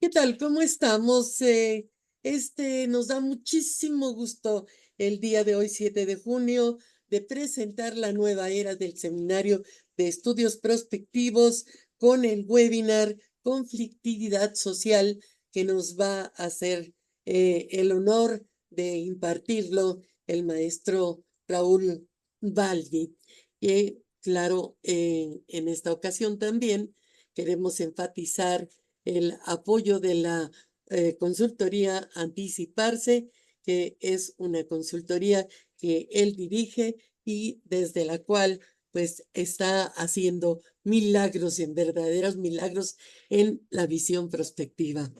¿Qué tal? ¿Cómo estamos? Nos da muchísimo gusto el día de hoy, 7 de junio, de presentar la nueva era del Seminario de Estudios Prospectivos con el webinar Conflictividad Social, que nos va a hacer el honor de impartirlo el maestro Raúl Balbi. Y claro, en esta ocasión también queremos enfatizar el apoyo de la consultoría Anticiparse, que es una consultoría que él dirige y desde la cual pues está haciendo milagros, en verdaderos milagros en la visión prospectiva.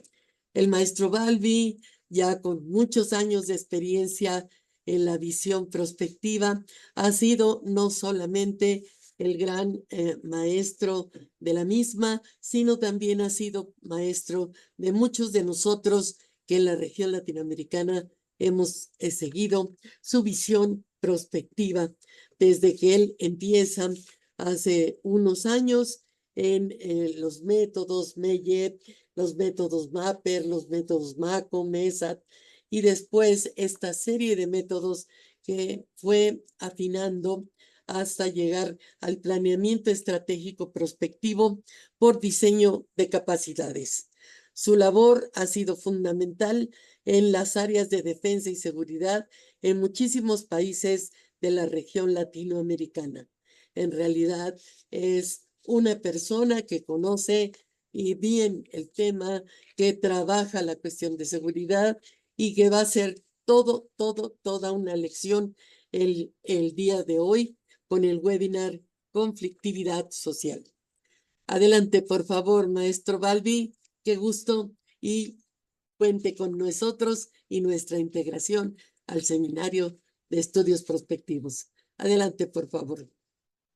El maestro Balbi, ya con muchos años de experiencia en la visión prospectiva, ha sido no solamente el gran maestro de la misma, sino también ha sido maestro de muchos de nosotros que en la región latinoamericana hemos seguido su visión prospectiva desde que él empieza hace unos años en los métodos MEYEP, los métodos MAPER, los métodos MACO, MESAT, y después esta serie de métodos que fue afinando hasta llegar al planeamiento estratégico prospectivo por diseño de capacidades. Su labor ha sido fundamental en las áreas de defensa y seguridad en muchísimos países de la región latinoamericana. En realidad es una persona que conoce y bien el tema, que trabaja la cuestión de seguridad y que va a ser toda una lección el día de hoy con el webinar Conflictividad Social. Adelante, por favor, maestro Balbi, qué gusto y cuente con nosotros y nuestra integración al Seminario de Estudios Prospectivos. Adelante, por favor.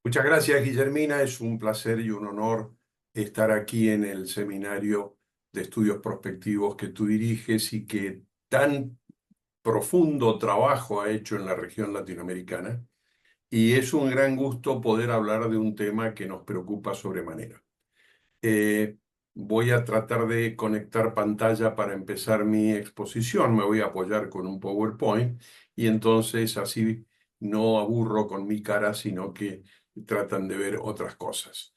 Muchas gracias, Guillermina. Es un placer y un honor estar aquí en el Seminario de Estudios Prospectivos que tú diriges y que tan profundo trabajo ha hecho en la región latinoamericana. Y es un gran gusto poder hablar de un tema que nos preocupa sobremanera. Voy a tratar de conectar pantalla para empezar mi exposición. Me voy a apoyar con un PowerPoint y entonces así no aburro con mi cara, sino que tratan de ver otras cosas.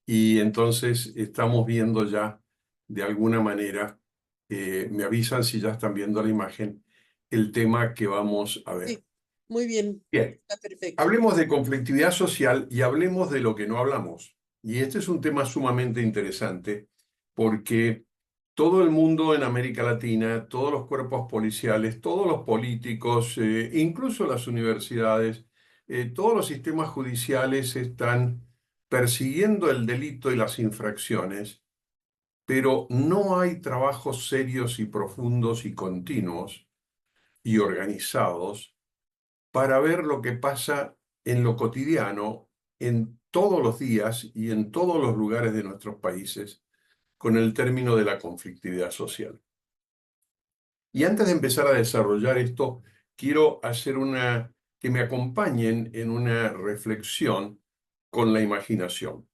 Y entonces estamos viendo ya de alguna manera, me avisan si ya están viendo la imagen, el tema que vamos a ver. Sí, muy bien. Bien. Está perfecto. Hablemos de conflictividad social y hablemos de lo que no hablamos. Y este es un tema sumamente interesante porque todo el mundo en América Latina, todos los cuerpos policiales, todos los políticos, incluso las universidades, todos los sistemas judiciales están persiguiendo el delito y las infracciones, pero no hay trabajos serios y profundos y continuos y organizados para ver lo que pasa en lo cotidiano, en todos los días y en todos los lugares de nuestros países, con el término de la conflictividad social. Y antes de empezar a desarrollar esto, quiero hacer que me acompañen en una reflexión con la imaginación.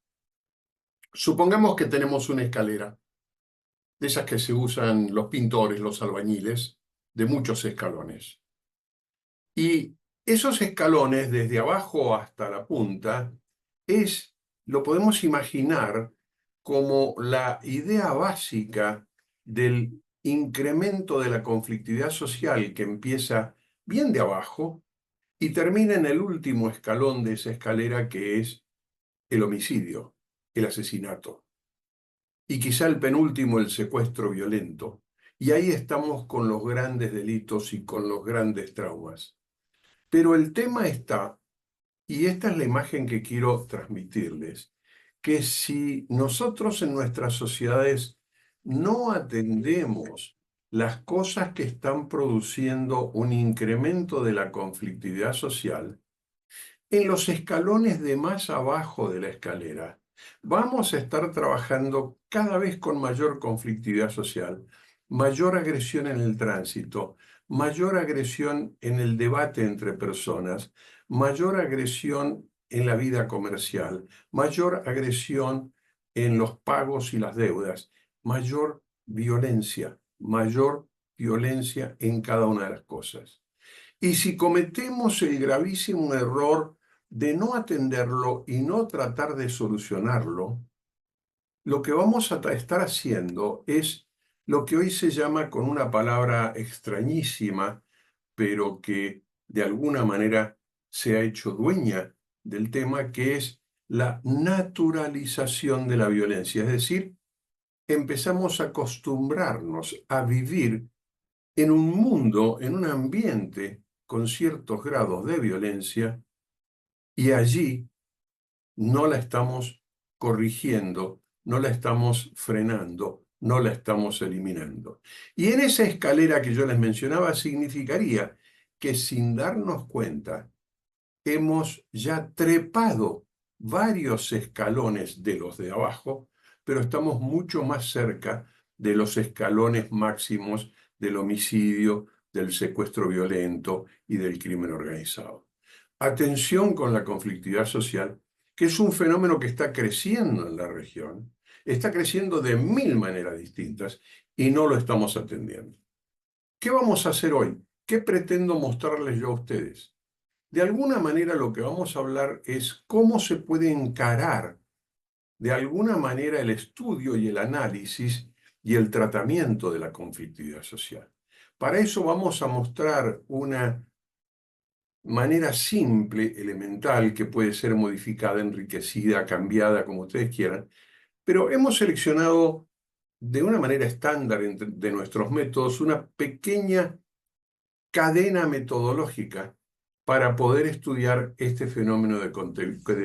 Supongamos que tenemos una escalera, de esas que se usan los pintores, los albañiles, de muchos escalones. Y esos escalones, desde abajo hasta la punta, lo podemos imaginar como la idea básica del incremento de la conflictividad social que empieza bien de abajo y termina en el último escalón de esa escalera, que es el homicidio, el asesinato. Y quizá el penúltimo, el secuestro violento. Y ahí estamos con los grandes delitos y con los grandes traumas. Pero el tema está, y esta es la imagen que quiero transmitirles, que si nosotros en nuestras sociedades no atendemos las cosas que están produciendo un incremento de la conflictividad social, en los escalones de más abajo de la escalera vamos a estar trabajando cada vez con mayor conflictividad social, mayor agresión en el tránsito, mayor agresión en el debate entre personas, mayor agresión en la vida comercial, mayor agresión en los pagos y las deudas. mayor violencia en cada una de las cosas. Y si cometemos el gravísimo error de no atenderlo y no tratar de solucionarlo, lo que vamos a estar haciendo es lo que hoy se llama con una palabra extrañísima, pero que de alguna manera se ha hecho dueña del tema, que es la naturalización de la violencia. Es decir, empezamos a acostumbrarnos a vivir en un mundo, en un ambiente con ciertos grados de violencia, y allí no la estamos corrigiendo, no la estamos frenando, no la estamos eliminando. Y en esa escalera que yo les mencionaba significaría que sin darnos cuenta hemos ya trepado varios escalones de los de abajo, pero estamos mucho más cerca de los escalones máximos del homicidio, del secuestro violento y del crimen organizado. Atención con la conflictividad social, que es un fenómeno que está creciendo en la región, está creciendo de mil maneras distintas y no lo estamos atendiendo. ¿Qué vamos a hacer hoy? ¿Qué pretendo mostrarles yo a ustedes? De alguna manera lo que vamos a hablar es cómo se puede encarar de alguna manera el estudio y el análisis y el tratamiento de la conflictividad social. Para eso vamos a mostrar una manera simple, elemental, que puede ser modificada, enriquecida, cambiada, como ustedes quieran, pero hemos seleccionado de una manera estándar de nuestros métodos una pequeña cadena metodológica para poder estudiar este fenómeno de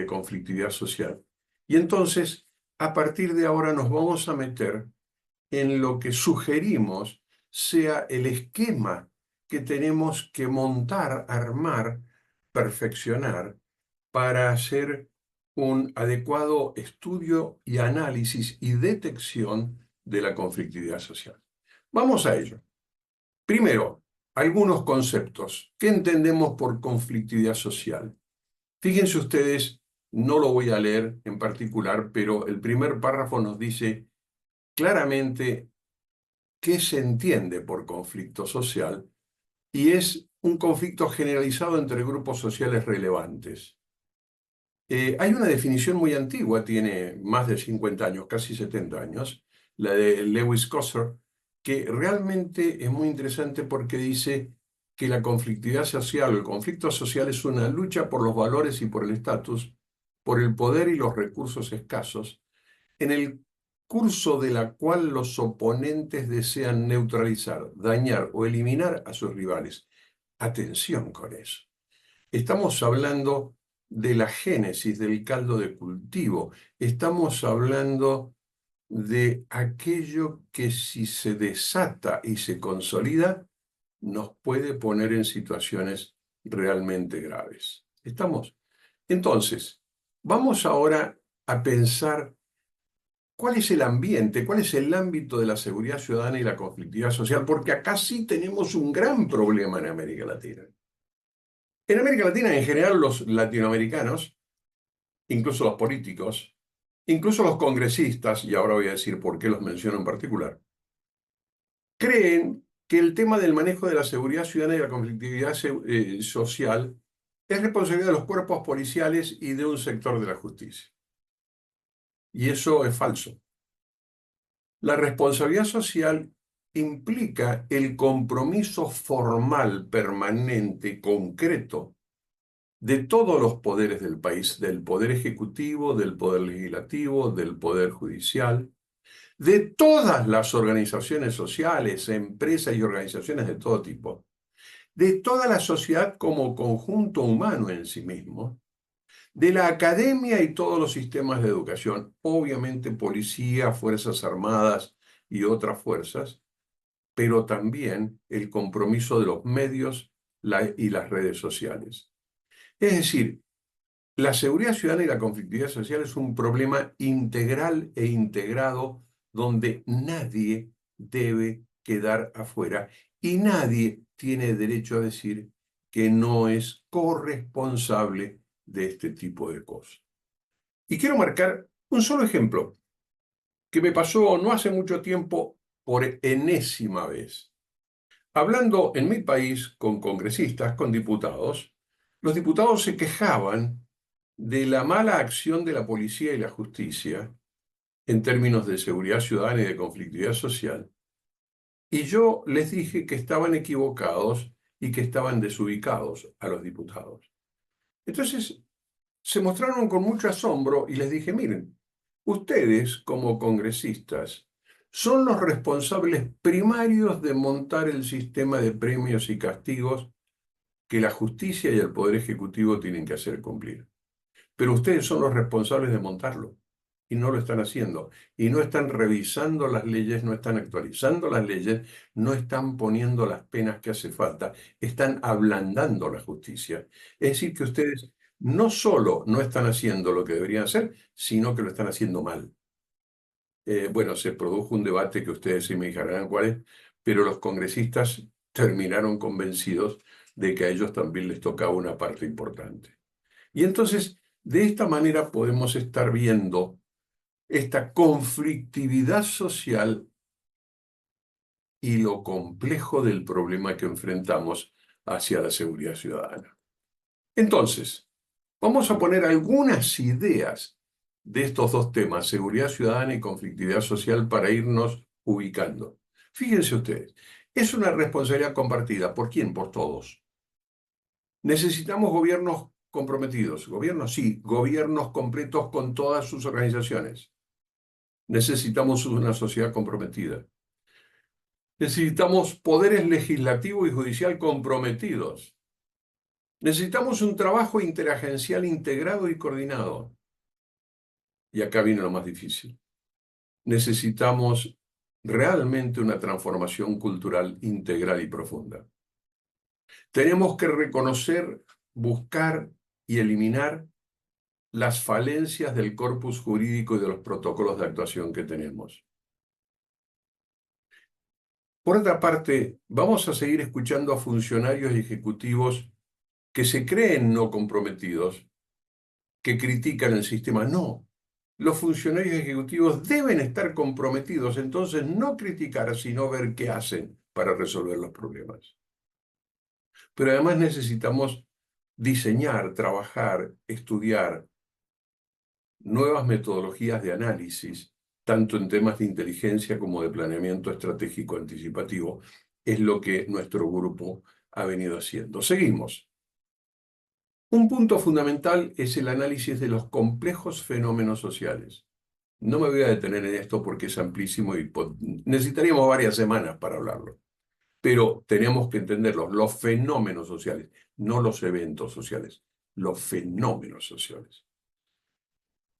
conflictividad social. Y entonces, a partir de ahora nos vamos a meter en lo que sugerimos sea el esquema que tenemos que montar, armar, perfeccionar para hacer un adecuado estudio y análisis y detección de la conflictividad social. Vamos a ello. Primero, algunos conceptos. ¿Qué entendemos por conflictividad social? Fíjense ustedes, no lo voy a leer en particular, pero el primer párrafo nos dice claramente qué se entiende por conflicto social, y es un conflicto generalizado entre grupos sociales relevantes. Hay una definición muy antigua, tiene más de 50 años, casi 70 años, la de Lewis Coser, que realmente es muy interesante porque dice que la conflictividad social, el conflicto social es una lucha por los valores y por el estatus, por el poder y los recursos escasos, en el curso de la cual los oponentes desean neutralizar, dañar o eliminar a sus rivales. Atención con eso. Estamos hablando de la génesis del caldo de cultivo. Estamos hablando de aquello que si se desata y se consolida, nos puede poner en situaciones realmente graves. ¿Estamos? Entonces, vamos ahora a pensar cuál es el ambiente, cuál es el ámbito de la seguridad ciudadana y la conflictividad social, porque acá sí tenemos un gran problema en América Latina. En América Latina, en general, los latinoamericanos, incluso los políticos, incluso los congresistas, y ahora voy a decir por qué los menciono en particular, creen que el tema del manejo de la seguridad ciudadana y la conflictividad social es responsabilidad de los cuerpos policiales y de un sector de la justicia. Y eso es falso. La responsabilidad social implica el compromiso formal, permanente, concreto, de todos los poderes del país, del poder ejecutivo, del poder legislativo, del poder judicial, de todas las organizaciones sociales, empresas y organizaciones de todo tipo, de toda la sociedad como conjunto humano en sí mismo, de la academia y todos los sistemas de educación, obviamente policía, fuerzas armadas y otras fuerzas, pero también el compromiso de los medios y las redes sociales. Es decir, la seguridad ciudadana y la conflictividad social es un problema integral e integrado donde nadie debe quedar afuera y nadie tiene derecho a decir que no es corresponsable de este tipo de cosas. Y quiero marcar un solo ejemplo. que me pasó no hace mucho tiempo por enésima vez. Hablando en mi país con congresistas, con diputados, los diputados se quejaban de la mala acción de la policía y la justicia en términos de seguridad ciudadana y de conflictividad social. Y yo les dije que estaban equivocados y que estaban desubicados a los diputados. Entonces se mostraron con mucho asombro y les dije, miren, ustedes como congresistas son los responsables primarios de montar el sistema de premios y castigos que la justicia y el Poder Ejecutivo tienen que hacer cumplir. Pero ustedes son los responsables de montarlo y no lo están haciendo. Y no están revisando las leyes, no están actualizando las leyes, no están poniendo las penas que hace falta, están ablandando la justicia. Es decir, que ustedes no solo no están haciendo lo que deberían hacer, sino que lo están haciendo mal. Bueno, se produjo un debate que ustedes se imaginarán cuál es, pero los congresistas terminaron convencidos de que a ellos también les tocaba una parte importante. Y entonces, de esta manera podemos estar viendo esta conflictividad social y lo complejo del problema que enfrentamos hacia la seguridad ciudadana. Entonces, vamos a poner algunas ideas de estos dos temas, seguridad ciudadana y conflictividad social, para irnos ubicando. Fíjense ustedes, es una responsabilidad compartida. ¿Por quién? Por todos. Necesitamos gobiernos comprometidos. Gobiernos, sí, gobiernos completos con todas sus organizaciones. Necesitamos una sociedad comprometida. Necesitamos poderes legislativo y judicial comprometidos. Necesitamos un trabajo interagencial integrado y coordinado. Y acá viene lo más difícil. Necesitamos realmente una transformación cultural integral y profunda. Tenemos que reconocer, buscar y eliminar las falencias del corpus jurídico y de los protocolos de actuación que tenemos. Por otra parte, vamos a seguir escuchando a funcionarios y ejecutivos que se creen no comprometidos, que critican el sistema. No, los funcionarios ejecutivos deben estar comprometidos, entonces no criticar, sino ver qué hacen para resolver los problemas. Pero además necesitamos diseñar, trabajar, estudiar nuevas metodologías de análisis, tanto en temas de inteligencia como de planeamiento estratégico anticipativo. Es lo que nuestro grupo ha venido haciendo. Seguimos. Un punto fundamental es el análisis de los complejos fenómenos sociales. No me voy a detener en esto porque es amplísimo y necesitaríamos varias semanas para hablarlo. Pero tenemos que entenderlos, los fenómenos sociales, no los eventos sociales, los fenómenos sociales.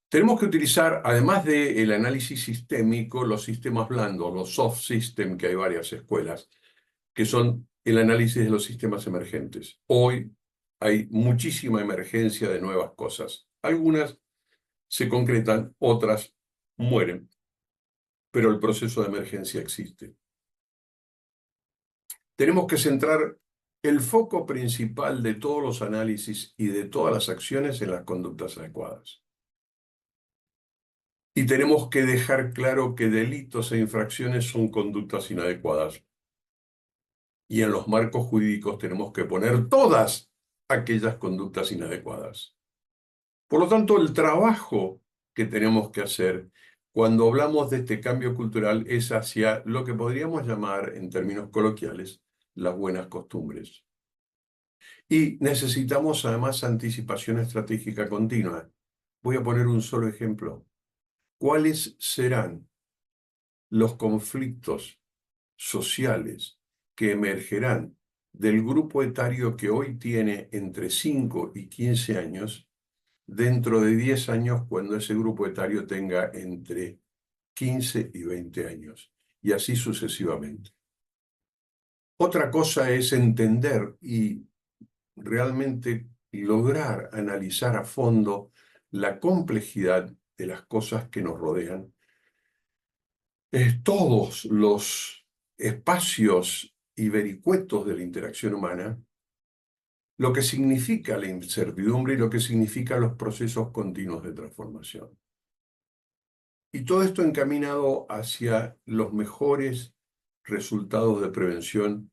Tenemos que utilizar, además del análisis sistémico, los sistemas blandos, los soft systems, que hay varias escuelas, que son el análisis de los sistemas emergentes. Hoy hay muchísima emergencia de nuevas cosas. Algunas se concretan, otras mueren, pero el proceso de emergencia existe. Tenemos que centrar el foco principal de todos los análisis y de todas las acciones en las conductas adecuadas. Y tenemos que dejar claro que delitos e infracciones son conductas inadecuadas. Y en los marcos jurídicos tenemos que poner todas aquellas conductas inadecuadas. Por lo tanto, el trabajo que tenemos que hacer cuando hablamos de este cambio cultural es hacia lo que podríamos llamar, en términos coloquiales, las buenas costumbres. Y necesitamos además anticipación estratégica continua. Voy a poner un solo ejemplo. ¿Cuáles serán los conflictos sociales que emergerán del grupo etario que hoy tiene entre 5 y 15 años dentro de 10 años cuando ese grupo etario tenga entre 15 y 20 años? Y así sucesivamente. Otra cosa es entender y realmente lograr analizar a fondo la complejidad de las cosas que nos rodean. Todos los espacios y vericuetos de la interacción humana, lo que significa la incertidumbre y lo que significan los procesos continuos de transformación. Y todo esto encaminado hacia los mejores resultados de prevención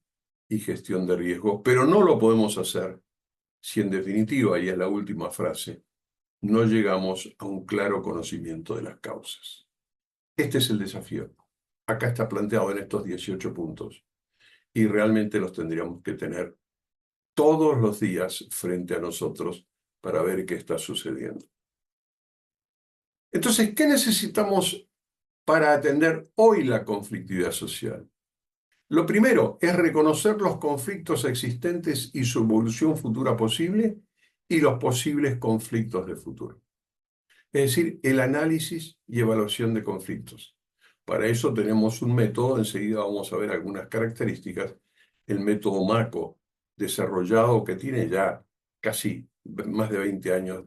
y gestión de riesgo, pero no lo podemos hacer si en definitiva, y es la última frase, no llegamos a un claro conocimiento de las causas. Este es el desafío. Acá está planteado en estos 18 puntos y realmente los tendríamos que tener todos los días frente a nosotros para ver qué está sucediendo. Entonces, ¿qué necesitamos para atender hoy la conflictividad social? Lo primero es reconocer los conflictos existentes y su evolución futura posible y los posibles conflictos de futuro. Es decir, el análisis y evaluación de conflictos. Para eso tenemos un método, enseguida vamos a ver algunas características, el método MACO, desarrollado que tiene ya casi más de 20 años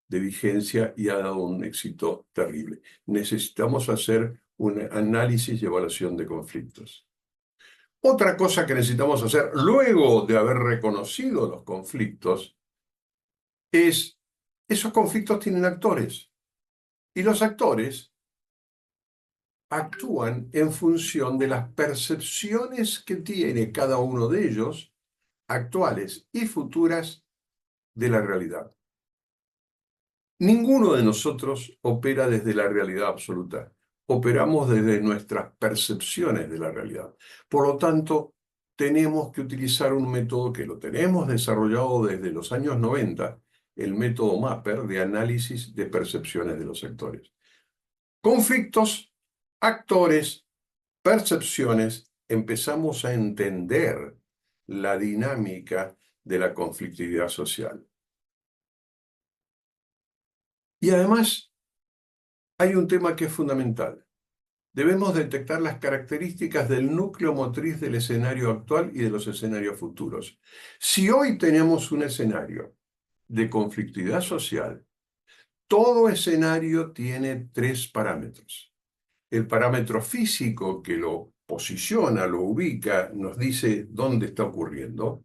de vigencia y ha dado un éxito terrible. Necesitamos hacer un análisis y evaluación de conflictos. Otra cosa que necesitamos hacer luego de haber reconocido los conflictos es, esos conflictos tienen actores y los actores actúan en función de las percepciones que tiene cada uno de ellos, actuales y futuras, de la realidad. Ninguno de nosotros opera desde la realidad absoluta. Operamos desde nuestras percepciones de la realidad. Por lo tanto, tenemos que utilizar un método que lo tenemos desarrollado desde los años 90, el método MAPPER de análisis de percepciones de los actores. Conflictos, actores, percepciones, empezamos a entender la dinámica de la conflictividad social. Y además, hay un tema que es fundamental. Debemos detectar las características del núcleo motriz del escenario actual y de los escenarios futuros. Si hoy tenemos un escenario de conflictividad social, todo escenario tiene 3 parámetros. El parámetro físico que lo posiciona, lo ubica, nos dice dónde está ocurriendo.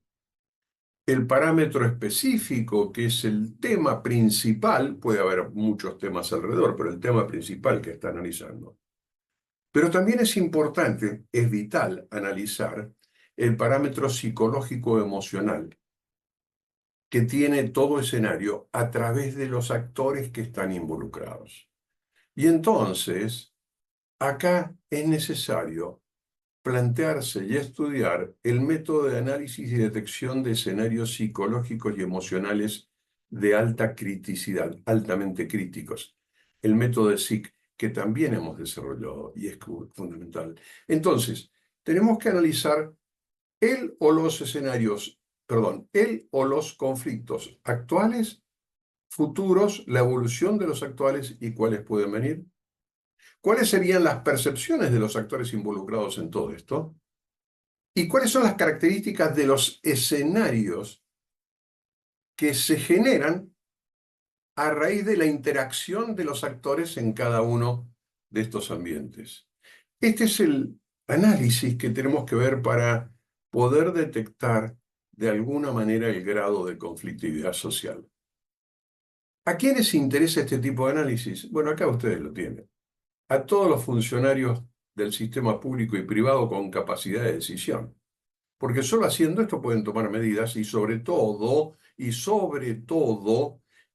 El parámetro específico, que es el tema principal, puede haber muchos temas alrededor, pero el tema principal que está analizando. Pero también es importante, es vital analizar el parámetro psicológico-emocional que tiene todo escenario a través de los actores que están involucrados. Y entonces, acá es necesario plantearse y estudiar el método de análisis y detección de escenarios psicológicos y emocionales de alta criticidad, altamente críticos. El método de SIC, que también hemos desarrollado y es fundamental. Entonces, tenemos que analizar el o los conflictos actuales, futuros, la evolución de los actuales y cuáles pueden venir. ¿Cuáles serían las percepciones de los actores involucrados en todo esto? ¿Y cuáles son las características de los escenarios que se generan a raíz de la interacción de los actores en cada uno de estos ambientes? Este es el análisis que tenemos que ver para poder detectar de alguna manera el grado de conflictividad social. ¿A quiénes interesa este tipo de análisis? Bueno, acá ustedes lo tienen. A todos los funcionarios del sistema público y privado con capacidad de decisión. Porque solo haciendo esto pueden tomar medidas y sobre todo,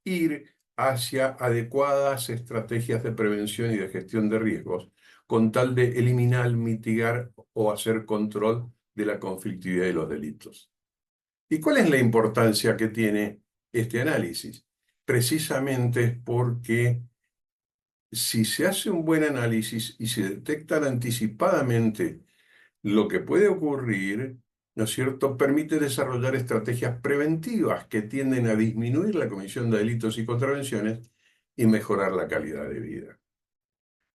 ir hacia adecuadas estrategias de prevención y de gestión de riesgos, con tal de eliminar, mitigar o hacer control de la conflictividad y los delitos. ¿Y cuál es la importancia que tiene este análisis? Precisamente es porque si se hace un buen análisis y se detectan anticipadamente lo que puede ocurrir, ¿no es cierto?, permite desarrollar estrategias preventivas que tienden a disminuir la comisión de delitos y contravenciones y mejorar la calidad de vida.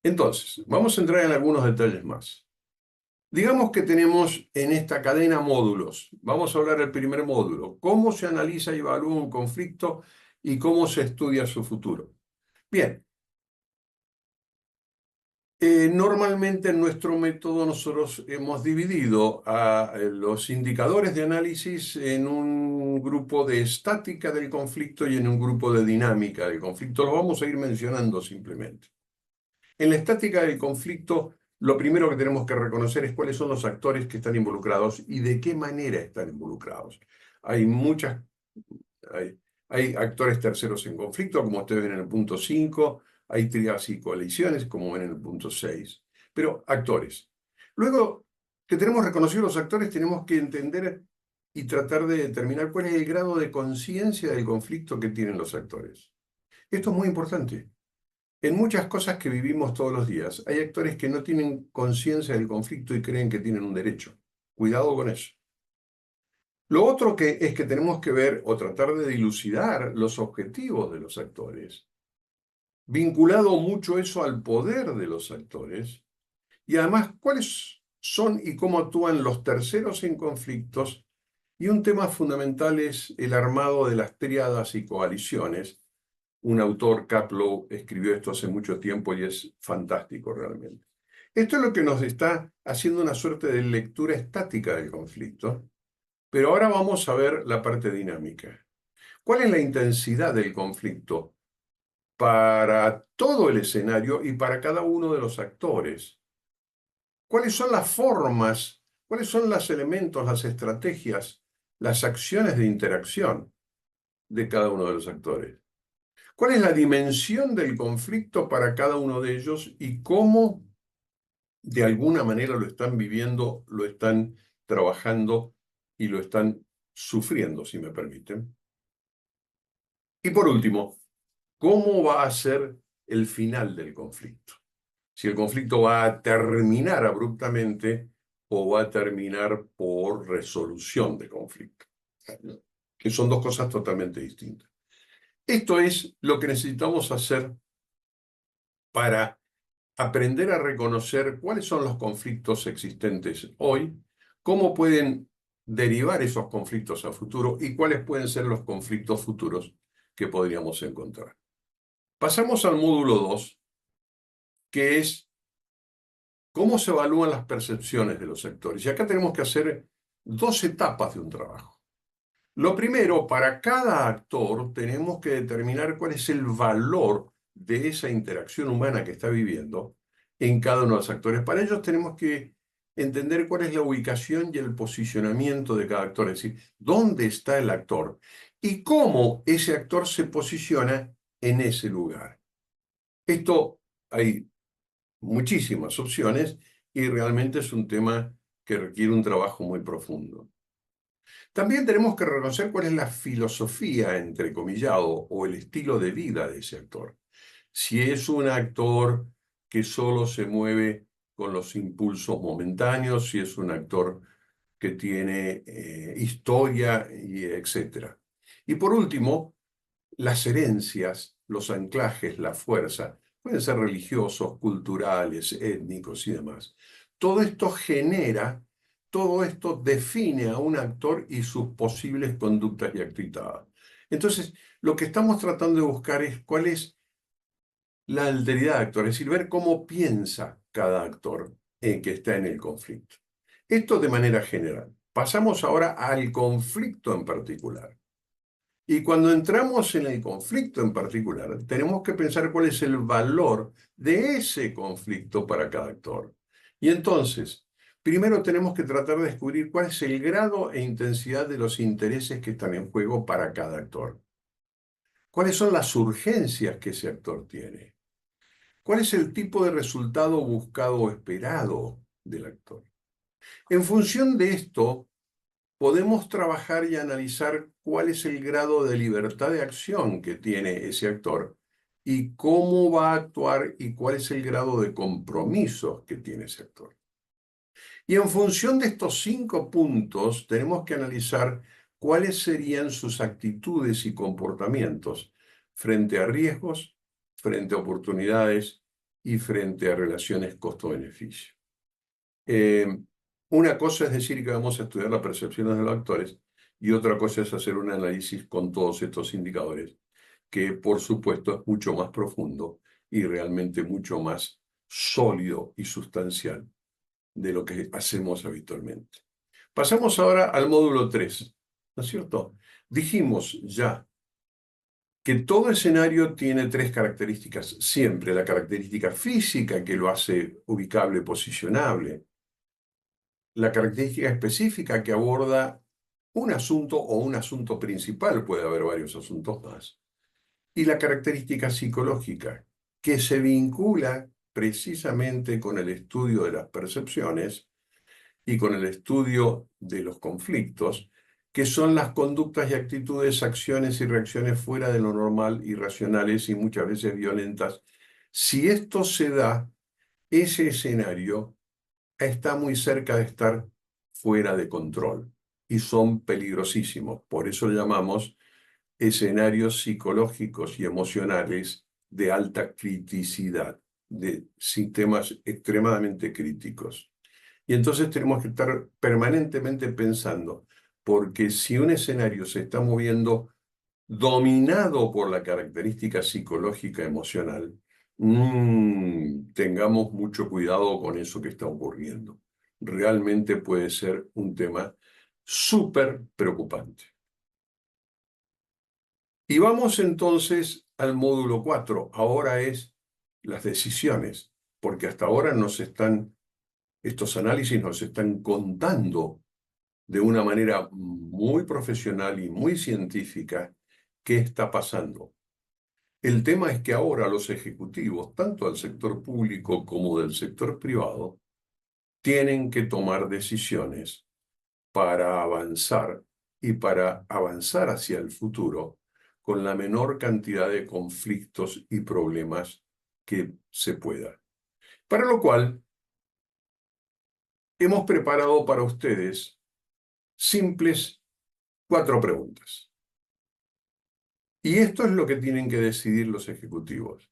Entonces, vamos a entrar en algunos detalles más. Digamos que tenemos en esta cadena módulos. Vamos a hablar del primer módulo. ¿Cómo se analiza y evalúa un conflicto y cómo se estudia su futuro? Bien. Normalmente en nuestro método nosotros hemos dividido a los indicadores de análisis en un grupo de estática del conflicto y en un grupo de dinámica del conflicto. Lo vamos a ir mencionando simplemente. En la estática del conflicto, lo primero que tenemos que reconocer es cuáles son los actores que están involucrados y de qué manera están involucrados. Hay muchas, hay, hay actores terceros en conflicto, como ustedes ven en el punto 5, hay triadas y coaliciones, como ven en el punto 6, pero actores. Luego que tenemos reconocidos los actores, tenemos que entender y tratar de determinar cuál es el grado de conciencia del conflicto que tienen los actores. Esto es muy importante. En muchas cosas que vivimos todos los días, hay actores que no tienen conciencia del conflicto y creen que tienen un derecho. Cuidado con eso. Lo otro que es que tenemos que ver o tratar de dilucidar los objetivos de los actores, vinculado mucho eso al poder de los actores, y además cuáles son y cómo actúan los terceros en conflictos, y un tema fundamental es el armado de las tríadas y coaliciones. Un autor, Kaplow, escribió esto hace mucho tiempo y es fantástico realmente. Esto es lo que nos está haciendo una suerte de lectura estática del conflicto, pero ahora vamos a ver la parte dinámica. ¿Cuál es la intensidad del conflicto para todo el escenario y para cada uno de los actores? ¿Cuáles son las formas, cuáles son los elementos, las estrategias, las acciones de interacción de cada uno de los actores? ¿Cuál es la dimensión del conflicto para cada uno de ellos y cómo de alguna manera lo están viviendo, lo están trabajando y lo están sufriendo, si me permiten? Y por último, ¿cómo va a ser el final del conflicto? Si el conflicto va a terminar abruptamente o va a terminar por resolución de conflicto, que son dos cosas totalmente distintas. Esto es lo que necesitamos hacer para aprender a reconocer cuáles son los conflictos existentes hoy, cómo pueden derivar esos conflictos a futuro y cuáles pueden ser los conflictos futuros que podríamos encontrar. Pasamos al módulo 2, que es cómo se evalúan las percepciones de los actores. Y acá tenemos que hacer dos etapas de un trabajo. Lo primero, para cada actor tenemos que determinar cuál es el valor de esa interacción humana que está viviendo en cada uno de los actores. Para ello tenemos que entender cuál es la ubicación y el posicionamiento de cada actor, es decir, dónde está el actor y cómo ese actor se posiciona en ese lugar. Esto hay muchísimas opciones y realmente es un tema que requiere un trabajo muy profundo. También tenemos que reconocer cuál es la filosofía, entrecomillado, o el estilo de vida de ese actor. Si es un actor que solo se mueve con los impulsos momentáneos, si es un actor que tiene historia, y etc. Y por último, las herencias, los anclajes, la fuerza, pueden ser religiosos, culturales, étnicos y demás. Todo esto genera, todo esto define a un actor y sus posibles conductas y actividades. Entonces, lo que estamos tratando de buscar es cuál es la alteridad de actor, es decir, ver cómo piensa cada actor en que está en el conflicto. Esto de manera general. Pasamos ahora al conflicto en particular. Y cuando entramos en el conflicto en particular, tenemos que pensar cuál es el valor de ese conflicto para cada actor. Y entonces, primero tenemos que tratar de descubrir cuál es el grado e intensidad de los intereses que están en juego para cada actor. ¿Cuáles son las urgencias que ese actor tiene? ¿Cuál es el tipo de resultado buscado o esperado del actor? En función de esto, podemos trabajar y analizar cuál es el grado de libertad de acción que tiene ese actor y cómo va a actuar y cuál es el grado de compromiso que tiene ese actor. Y en función de estos 5 puntos, tenemos que analizar cuáles serían sus actitudes y comportamientos frente a riesgos, frente a oportunidades y frente a relaciones costo-beneficio. Una cosa es decir que vamos a estudiar las percepciones de los actores y otra cosa es hacer un análisis con todos estos indicadores, que por supuesto es mucho más profundo y realmente mucho más sólido y sustancial de lo que hacemos habitualmente. Pasamos ahora al módulo 3, ¿no es cierto? Dijimos ya que todo escenario tiene tres características siempre. La característica física que lo hace ubicable, posicionable. La característica específica que aborda un asunto o un asunto principal, puede haber varios asuntos más. Y la característica psicológica, que se vincula precisamente con el estudio de las percepciones y con el estudio de los conflictos, que son las conductas y actitudes, acciones y reacciones fuera de lo normal, irracionales y muchas veces violentas. Si esto se da, ese escenario está muy cerca de estar fuera de control y son peligrosísimos. Por eso lo llamamos escenarios psicológicos y emocionales de alta criticidad, de sistemas extremadamente críticos. Y entonces tenemos que estar permanentemente pensando, porque si un escenario se está moviendo dominado por la característica psicológica emocional, tengamos mucho cuidado con eso que está ocurriendo. Realmente puede ser un tema súper preocupante. Y vamos entonces al módulo 4. Ahora es las decisiones, porque hasta ahora estos análisis nos están contando de una manera muy profesional y muy científica qué está pasando. El tema es que ahora los ejecutivos, tanto del sector público como del sector privado, tienen que tomar decisiones para avanzar y para avanzar hacia el futuro con la menor cantidad de conflictos y problemas que se pueda. Para lo cual, hemos preparado para ustedes simples 4 preguntas. Y esto es lo que tienen que decidir los ejecutivos.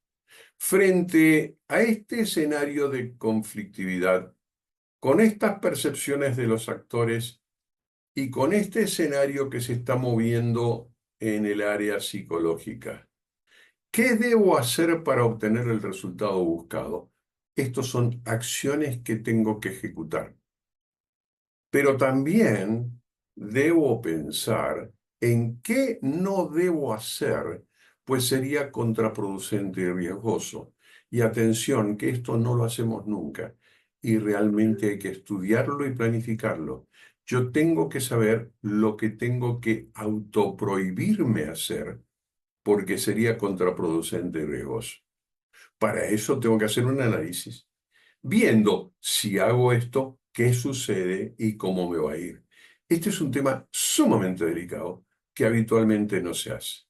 Frente a este escenario de conflictividad, con estas percepciones de los actores y con este escenario que se está moviendo en el área psicológica, ¿qué debo hacer para obtener el resultado buscado? Estos son acciones que tengo que ejecutar. Pero también debo pensar en qué no debo hacer, pues sería contraproducente y riesgoso. Y atención, que esto no lo hacemos nunca. Y realmente hay que estudiarlo y planificarlo. Yo tengo que saber lo que tengo que autoprohibirme hacer, porque sería contraproducente y riesgoso. Para eso tengo que hacer un análisis, viendo si hago esto, qué sucede y cómo me va a ir. Este es un tema sumamente delicado que habitualmente no se hace.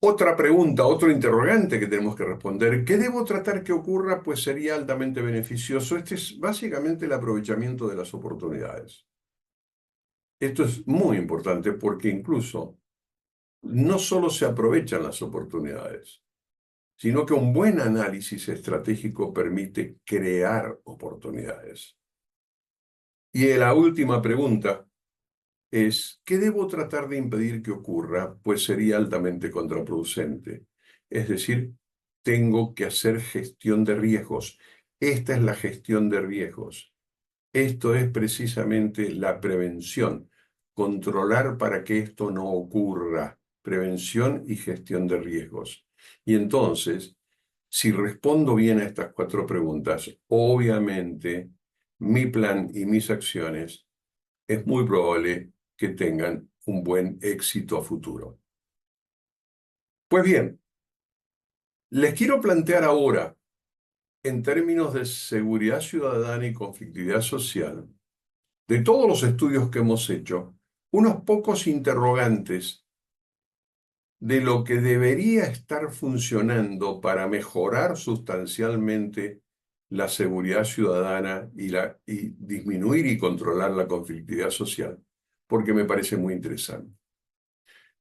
Otra pregunta, otro interrogante que tenemos que responder, ¿qué debo tratar que ocurra? Pues sería altamente beneficioso. Este es básicamente el aprovechamiento de las oportunidades. Esto es muy importante porque incluso no solo se aprovechan las oportunidades, sino que un buen análisis estratégico permite crear oportunidades. Y la última pregunta es, ¿qué debo tratar de impedir que ocurra? Pues sería altamente contraproducente. Es decir, tengo que hacer gestión de riesgos. Esta es la gestión de riesgos. Esto es precisamente la prevención, controlar para que esto no ocurra, prevención y gestión de riesgos. Y entonces, si respondo bien a estas 4 preguntas, obviamente mi plan y mis acciones es muy probable que tengan un buen éxito a futuro. Pues bien, les quiero plantear ahora, en términos de seguridad ciudadana y conflictividad social, de todos los estudios que hemos hecho, unos pocos interrogantes de lo que debería estar funcionando para mejorar sustancialmente la seguridad ciudadana y disminuir y controlar la conflictividad social, porque me parece muy interesante.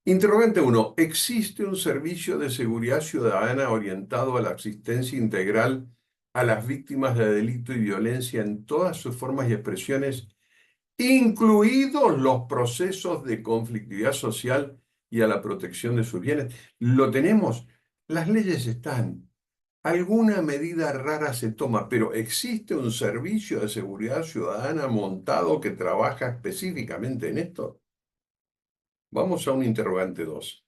Interrogante 1. ¿Existe un servicio de seguridad ciudadana orientado a la asistencia integral a las víctimas de delito y violencia en todas sus formas y expresiones, incluidos los procesos de conflictividad social y a la protección de sus bienes? Lo tenemos, las leyes están, alguna medida rara se toma, pero ¿existe un servicio de seguridad ciudadana montado que trabaja específicamente en esto? Vamos a un interrogante 2.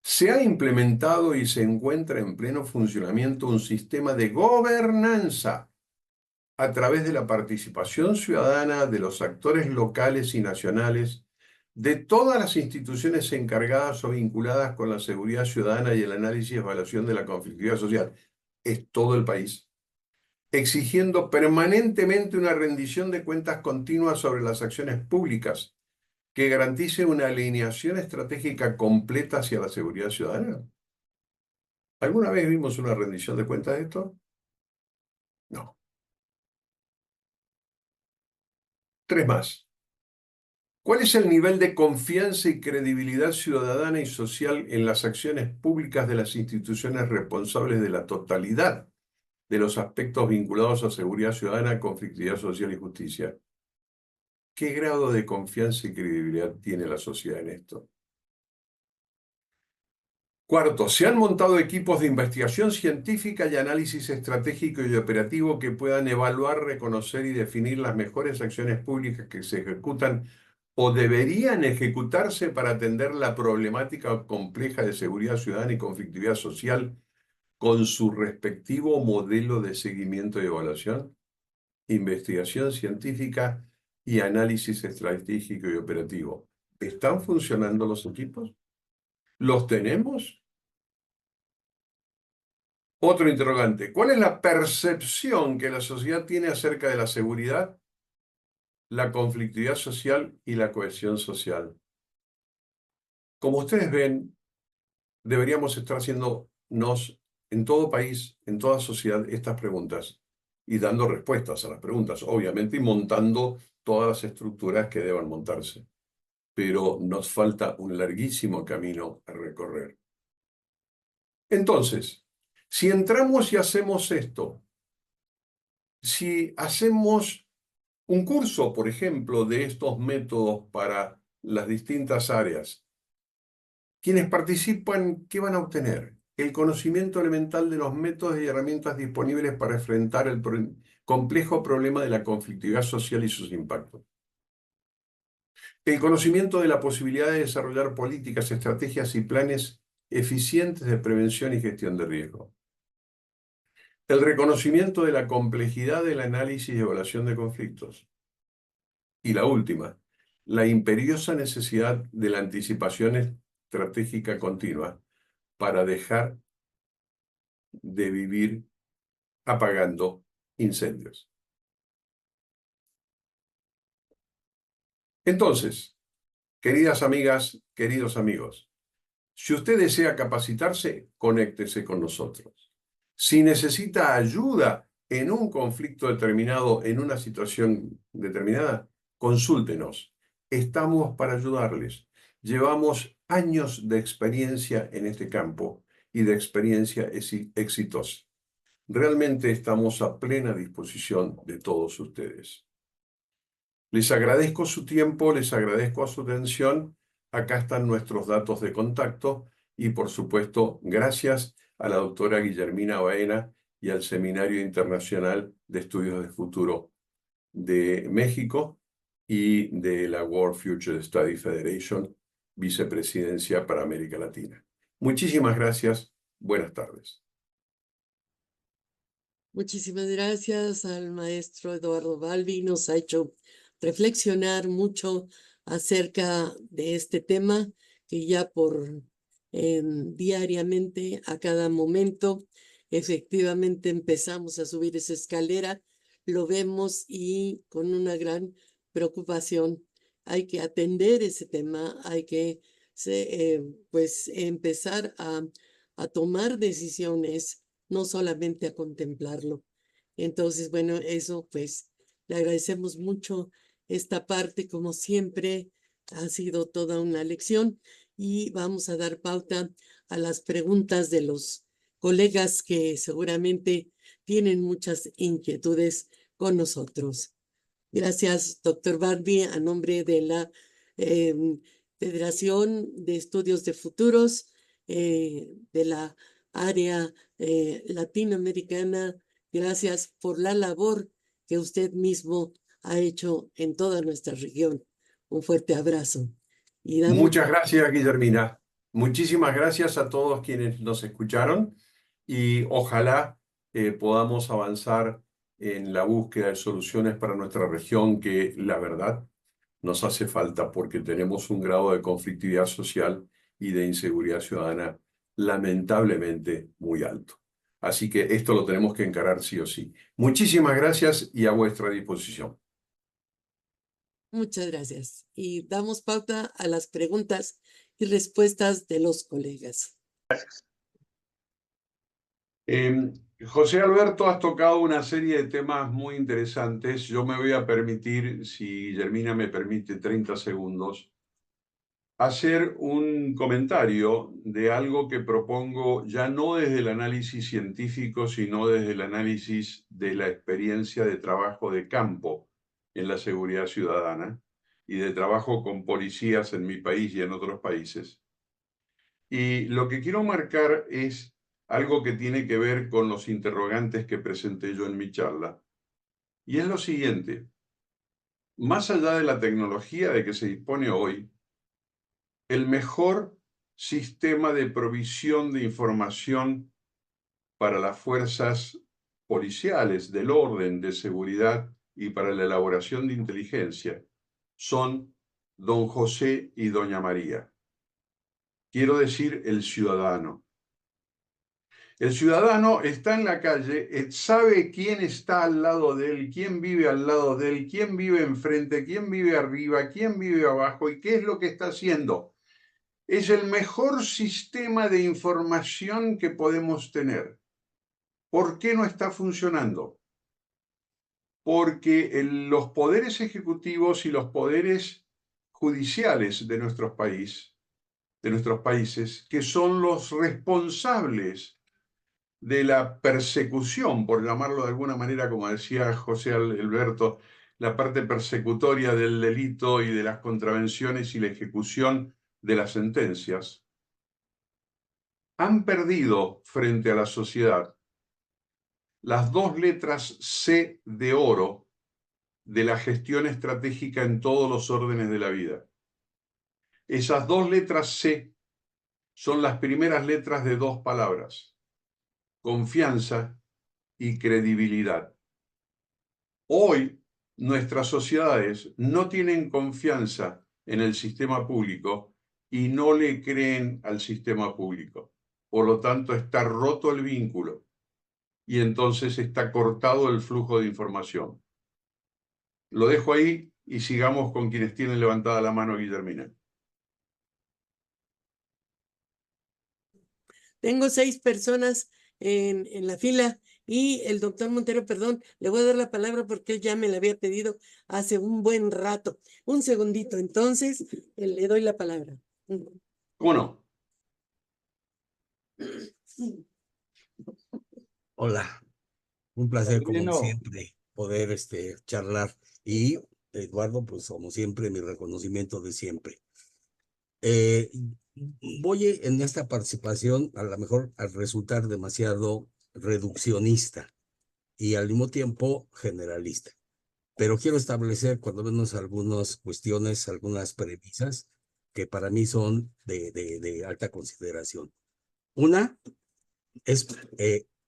¿Se ha implementado y se encuentra en pleno funcionamiento un sistema de gobernanza a través de la participación ciudadana de los actores locales y nacionales, de todas las instituciones encargadas o vinculadas con la seguridad ciudadana y el análisis y evaluación de la conflictividad social? Es todo el país, exigiendo permanentemente una rendición de cuentas continua sobre las acciones públicas que garantice una alineación estratégica completa hacia la seguridad ciudadana. ¿Alguna vez vimos una rendición de cuentas de esto? No. 3 más. ¿Cuál es el nivel de confianza y credibilidad ciudadana y social en las acciones públicas de las instituciones responsables de la totalidad de los aspectos vinculados a seguridad ciudadana, conflictividad social y justicia? ¿Qué grado de confianza y credibilidad tiene la sociedad en esto? Cuarto, se han montado equipos de investigación científica y análisis estratégico y operativo que puedan evaluar, reconocer y definir las mejores acciones públicas que se ejecutan o deberían ejecutarse para atender la problemática compleja de seguridad ciudadana y conflictividad social con su respectivo modelo de seguimiento y evaluación, investigación científica y análisis estratégico y operativo. ¿Están funcionando los equipos? ¿Los tenemos? Otro interrogante. ¿Cuál es la percepción que la sociedad tiene acerca de la seguridad, la conflictividad social y la cohesión social? Como ustedes ven, deberíamos estar haciéndonos en todo país, en toda sociedad, estas preguntas y dando respuestas a las preguntas, obviamente, y montando todas las estructuras que deban montarse. Pero nos falta un larguísimo camino a recorrer. Entonces, si entramos y hacemos esto, si hacemos un curso, por ejemplo, de estos métodos para las distintas áreas, quienes participan, ¿qué van a obtener? El conocimiento elemental de los métodos y herramientas disponibles para enfrentar el complejo problema de la conflictividad social y sus impactos. El conocimiento de la posibilidad de desarrollar políticas, estrategias y planes eficientes de prevención y gestión de riesgo. El reconocimiento de la complejidad del análisis y evaluación de conflictos. Y la última, la imperiosa necesidad de la anticipación estratégica continua para dejar de vivir apagando incendios. Entonces, queridas amigas, queridos amigos, si usted desea capacitarse, conéctese con nosotros. Si necesita ayuda en un conflicto determinado, en una situación determinada, consúltenos. Estamos para ayudarles. Llevamos años de experiencia en este campo y de experiencia exitosa. Realmente estamos a plena disposición de todos ustedes. Les agradezco su tiempo, les agradezco su atención. Acá están nuestros datos de contacto y, por supuesto, gracias a la doctora Guillermina Baena y al Seminario Internacional de Estudios de Futuro de México y de la World Future Study Federation, Vicepresidencia para América Latina. Muchísimas gracias. Buenas tardes. Muchísimas gracias al maestro Eduardo Balbi. Nos ha hecho reflexionar mucho acerca de este tema que ya diariamente, a cada momento, efectivamente empezamos a subir esa escalera, lo vemos y con una gran preocupación hay que atender ese tema, hay que pues empezar a tomar decisiones, no solamente a contemplarlo. Entonces, bueno, eso pues le agradecemos mucho esta parte, como siempre, ha sido toda una lección y vamos a dar pauta a las preguntas de los colegas que seguramente tienen muchas inquietudes con nosotros. Gracias, doctor Barbie, a nombre de la Federación de Estudios de Futuros de la área latinoamericana. Gracias por la labor que usted mismo ha hecho en toda nuestra región. Un fuerte abrazo. y damos Muchas gracias, Guillermina. Muchísimas gracias a todos quienes nos escucharon y ojalá podamos avanzar en la búsqueda de soluciones para nuestra región, que la verdad nos hace falta porque tenemos un grado de conflictividad social y de inseguridad ciudadana lamentablemente muy alto. Así que esto lo tenemos que encarar sí o sí. Muchísimas gracias y a vuestra disposición. Muchas gracias. Y damos pauta a las preguntas y respuestas de los colegas. José Alberto, has tocado una serie de temas muy interesantes. Yo me voy a permitir, si Guillermina me permite 30 segundos, hacer un comentario de algo que propongo ya no desde el análisis científico, sino desde el análisis de la experiencia de trabajo de campo en la seguridad ciudadana y de trabajo con policías en mi país y en otros países. Y lo que quiero marcar es algo que tiene que ver con los interrogantes que presenté yo en mi charla. Y es lo siguiente: más allá de la tecnología de que se dispone hoy, el mejor sistema de provisión de información para las fuerzas policiales, del orden, de seguridad y para la elaboración de inteligencia son don José y doña María. Quiero decir, el ciudadano. El ciudadano está en la calle, sabe quién está al lado de él, quién vive al lado de él, quién vive enfrente, quién vive arriba, quién vive abajo y qué es lo que está haciendo. Es el mejor sistema de información que podemos tener. ¿Por qué no está funcionando? Porque los poderes ejecutivos y los poderes judiciales de nuestros países, que son los responsables de la persecución, por llamarlo de alguna manera, como decía José Alberto, la parte persecutoria del delito y de las contravenciones y la ejecución de las sentencias, han perdido frente a la sociedad las dos letras C de oro de la gestión estratégica en todos los órdenes de la vida. Esas dos letras C son las primeras letras de dos palabras: confianza y credibilidad. Hoy, nuestras sociedades no tienen confianza en el sistema público y no le creen al sistema público. Por lo tanto, está roto el vínculo y entonces está cortado el flujo de información. Lo dejo ahí y sigamos con quienes tienen levantada la mano, Guillermina. Tengo 6 personas en la fila y el doctor Montero, perdón, le voy a dar la palabra porque él ya me la había pedido hace un buen rato. Un segundito, entonces le doy la palabra. ¿Cómo no? Hola, un placer como Bueno, siempre poder charlar y Eduardo, pues como siempre, mi reconocimiento de siempre. Voy en esta participación a lo mejor a resultar demasiado reduccionista y al mismo tiempo generalista, pero quiero establecer cuando menos algunas cuestiones, algunas premisas que para mí son de alta consideración. Una es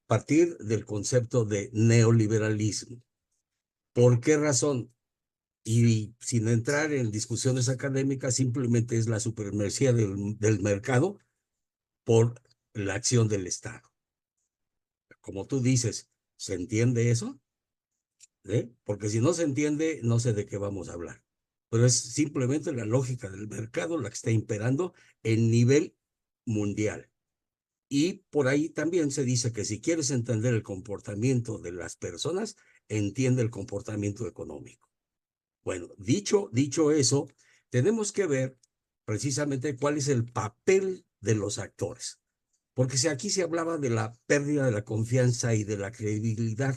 partir del concepto de neoliberalismo. ¿Por qué razón? Y sin entrar en discusiones académicas, simplemente es la supremacía del mercado por la acción del Estado. Como tú dices, ¿se entiende eso? Porque si no se entiende, no sé de qué vamos a hablar. Pero es simplemente la lógica del mercado la que está imperando en nivel mundial. Y por ahí también se dice que si quieres entender el comportamiento de las personas, entiende el comportamiento económico. Bueno, dicho eso, tenemos que ver precisamente cuál es el papel de los actores. Porque si aquí se hablaba de la pérdida de la confianza y de la credibilidad,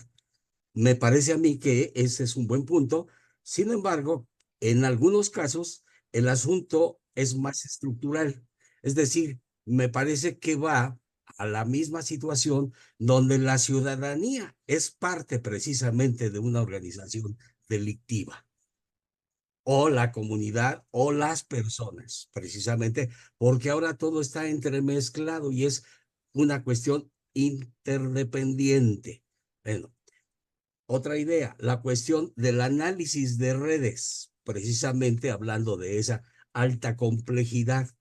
me parece a mí que ese es un buen punto. Sin embargo, en algunos casos, el asunto es más estructural. Es decir, me parece que va a la misma situación donde la ciudadanía es parte precisamente de una organización delictiva. o la comunidad o las personas, precisamente porque ahora todo está entremezclado y es una cuestión interdependiente. Bueno, otra idea, la cuestión del análisis de redes, precisamente hablando de esa alta complejidad,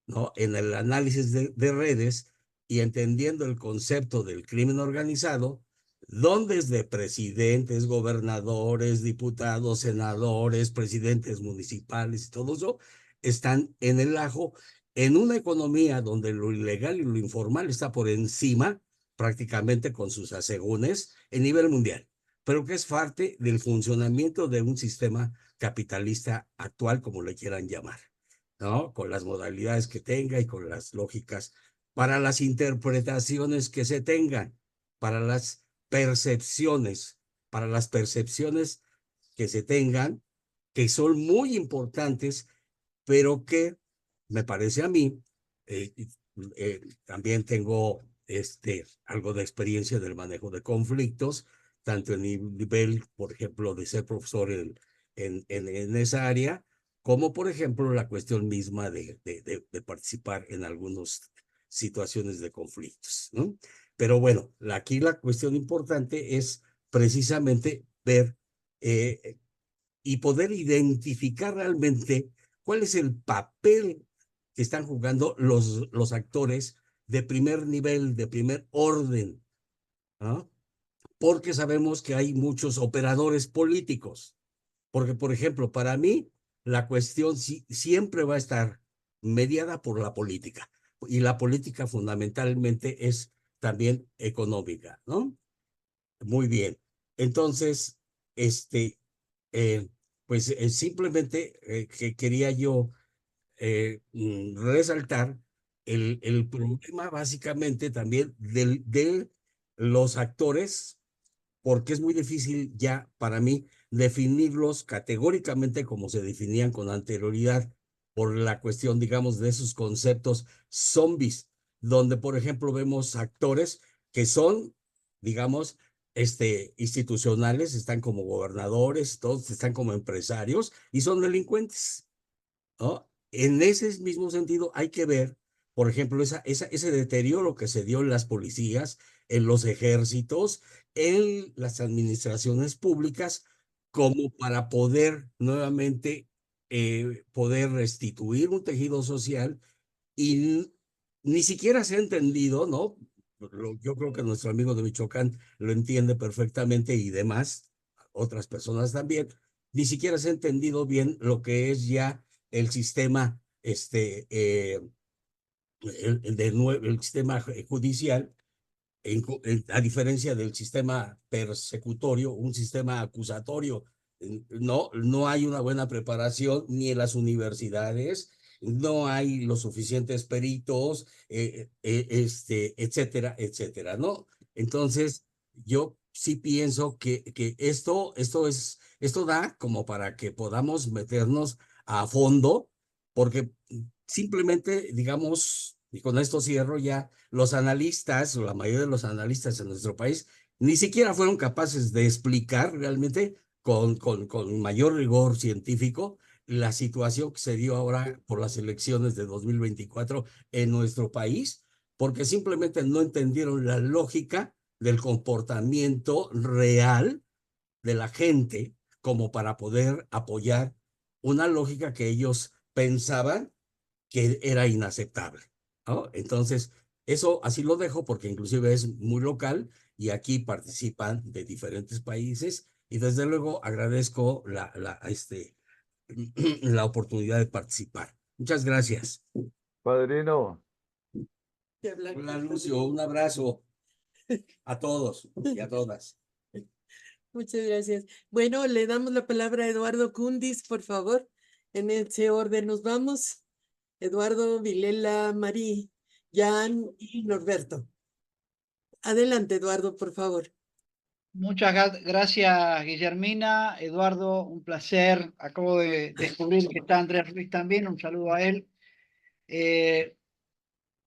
¿no? En el análisis de redes y entendiendo el concepto del crimen organizado, donde es de presidentes, gobernadores, diputados, senadores, presidentes municipales y todo eso, están en el ajo en una economía donde lo ilegal y lo informal está por encima, prácticamente con sus asegúnes, en nivel mundial, pero que es parte del funcionamiento de un sistema capitalista actual, como le quieran llamar, ¿no? Con las modalidades que tenga y con las lógicas para las interpretaciones que se tengan, para las percepciones, para las percepciones que se tengan, que son muy importantes, pero que me parece a mí, eh, también tengo algo de experiencia del manejo de conflictos, tanto en el nivel, por ejemplo, de ser profesor en esa área, como por ejemplo la cuestión misma de participar en algunas situaciones de conflictos, ¿no? Pero bueno, aquí la cuestión importante es precisamente ver y poder identificar realmente cuál es el papel que están jugando los actores de primer nivel, de primer orden, ¿no? Porque sabemos que hay muchos operadores políticos. Porque, por ejemplo, para mí, la cuestión siempre va a estar mediada por la política. Y la política fundamentalmente es también económica, ¿no? Muy bien. Entonces, este, eh, pues simplemente que quería yo resaltar el problema básicamente también de los actores, porque es muy difícil ya para mí definirlos categóricamente como se definían con anterioridad por la cuestión, digamos, de esos conceptos zombies, donde, por ejemplo, vemos actores que son, digamos, institucionales, están como gobernadores, todos están como empresarios y son delincuentes, ¿no? En ese mismo sentido, hay que ver, por ejemplo, ese deterioro que se dio en las policías, en los ejércitos, en las administraciones públicas, como para poder nuevamente poder restituir un tejido social y ni siquiera se ha entendido, ¿no? Yo creo que nuestro amigo de Michoacán lo entiende perfectamente y demás, otras personas también, ni siquiera se ha entendido bien lo que es ya el sistema, el sistema judicial, a diferencia del sistema persecutorio, un sistema acusatorio. No hay una buena preparación ni en las universidades, no hay los suficientes peritos, etcétera, etcétera, ¿no? Entonces, yo sí pienso que esto da como para que podamos meternos a fondo, porque simplemente, digamos, y con esto cierro ya, los analistas, o la mayoría de los analistas en nuestro país, ni siquiera fueron capaces de explicar realmente con mayor rigor científico la situación que se dio ahora por las elecciones de 2024 en nuestro país, porque simplemente no entendieron la lógica del comportamiento real de la gente como para poder apoyar una lógica que ellos pensaban que era inaceptable, ¿no? Entonces, eso así lo dejo porque inclusive es muy local y aquí participan de diferentes países y desde luego agradezco la oportunidad de participar. Muchas gracias. Padrino, Hola, Lucio, un abrazo a todos y a todas. Muchas gracias. Bueno, le damos la palabra a Eduardo Kundis, por favor. En ese orden nos vamos. Eduardo, Vilela, Marí, Jan y Norberto. Adelante, Eduardo, por favor. Muchas gracias, Guillermina. Eduardo, un placer. Acabo de descubrir que está Andrés Ruiz también. Un saludo a él.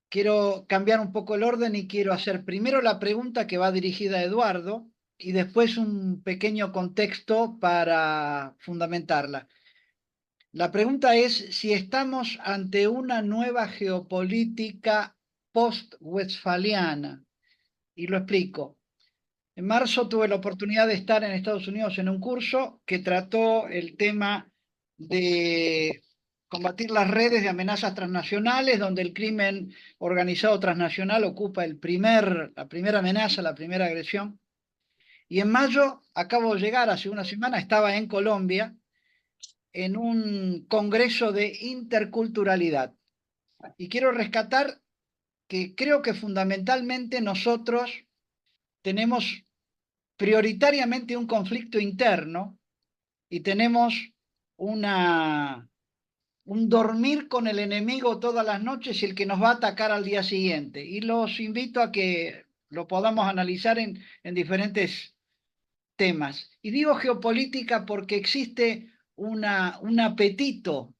Quiero cambiar un poco el orden y quiero hacer primero la pregunta que va dirigida a Eduardo y después un pequeño contexto para fundamentarla. La pregunta es si estamos ante una nueva geopolítica post-westfaliana. Y lo explico. En marzo tuve la oportunidad de estar en Estados Unidos en un curso que trató el tema de combatir las redes de amenazas transnacionales, donde el crimen organizado transnacional ocupa la primera amenaza, la primera agresión. Y en mayo, acabo de llegar, hace una semana, estaba en Colombia, en un congreso de interculturalidad. Y quiero rescatar que creo que fundamentalmente nosotros tenemos prioritariamente un conflicto interno y tenemos un dormir con el enemigo todas las noches y el que nos va a atacar al día siguiente. Y los invito a que lo podamos analizar en diferentes temas. Y digo geopolítica porque existe un apetito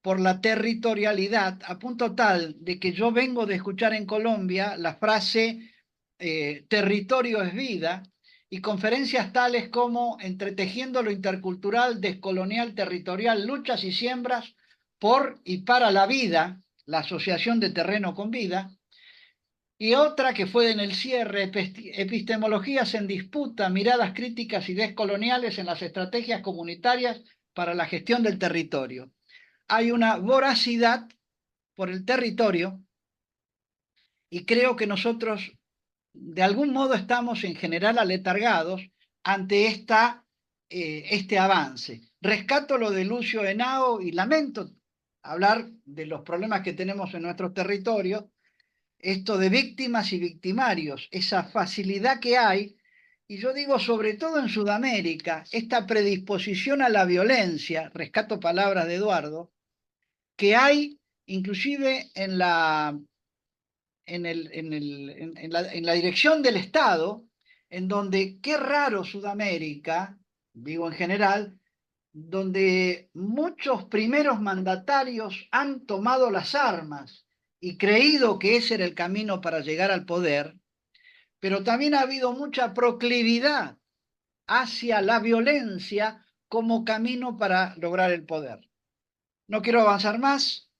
por la territorialidad a punto tal de que yo vengo de escuchar en Colombia la frase territorio es vida, y conferencias tales como Entretejiendo lo intercultural, descolonial, territorial, luchas y siembras por y para la vida, la asociación de terreno con vida, y otra que fue en el cierre, Epistemologías en disputa, miradas críticas y descoloniales en las estrategias comunitarias para la gestión del territorio. Hay una voracidad por el territorio y creo que nosotros de algún modo estamos en general aletargados ante este avance. Rescato lo de Lucio Henao y lamento hablar de los problemas que tenemos en nuestros territorios, esto de víctimas y victimarios, esa facilidad que hay, y yo digo sobre todo en Sudamérica, esta predisposición a la violencia, rescato palabras de Eduardo, que hay inclusive en la dirección del Estado, en donde, qué raro Sudamérica, digo en general, donde muchos primeros mandatarios han tomado las armas y creído que ese era el camino para llegar al poder, pero también ha habido mucha proclividad hacia la violencia como camino para lograr el poder. No quiero avanzar más.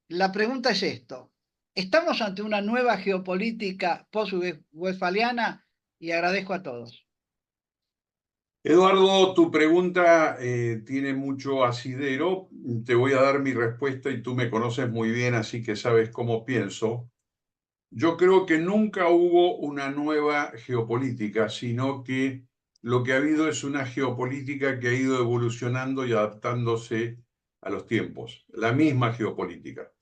La pregunta es esto. ¿Estamos ante una nueva geopolítica post-westfaliana? Y agradezco a todos. Eduardo, tu pregunta tiene mucho asidero. Te voy a dar mi respuesta y tú me conoces muy bien, así que sabes cómo pienso. Yo creo que nunca hubo una nueva geopolítica, sino que lo que ha habido es una geopolítica que ha ido evolucionando y adaptándose a los tiempos, la misma geopolítica.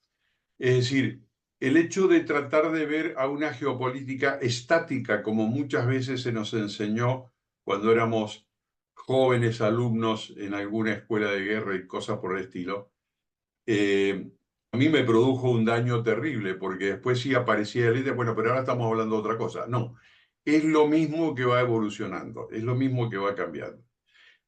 Es decir, el hecho de tratar de ver a una geopolítica estática, como muchas veces se nos enseñó cuando éramos jóvenes alumnos en alguna escuela de guerra y cosas por el estilo, a mí me produjo un daño terrible, porque después sí aparecía el líder, bueno, pero ahora estamos hablando de otra cosa. No, es lo mismo que va evolucionando, es lo mismo que va cambiando.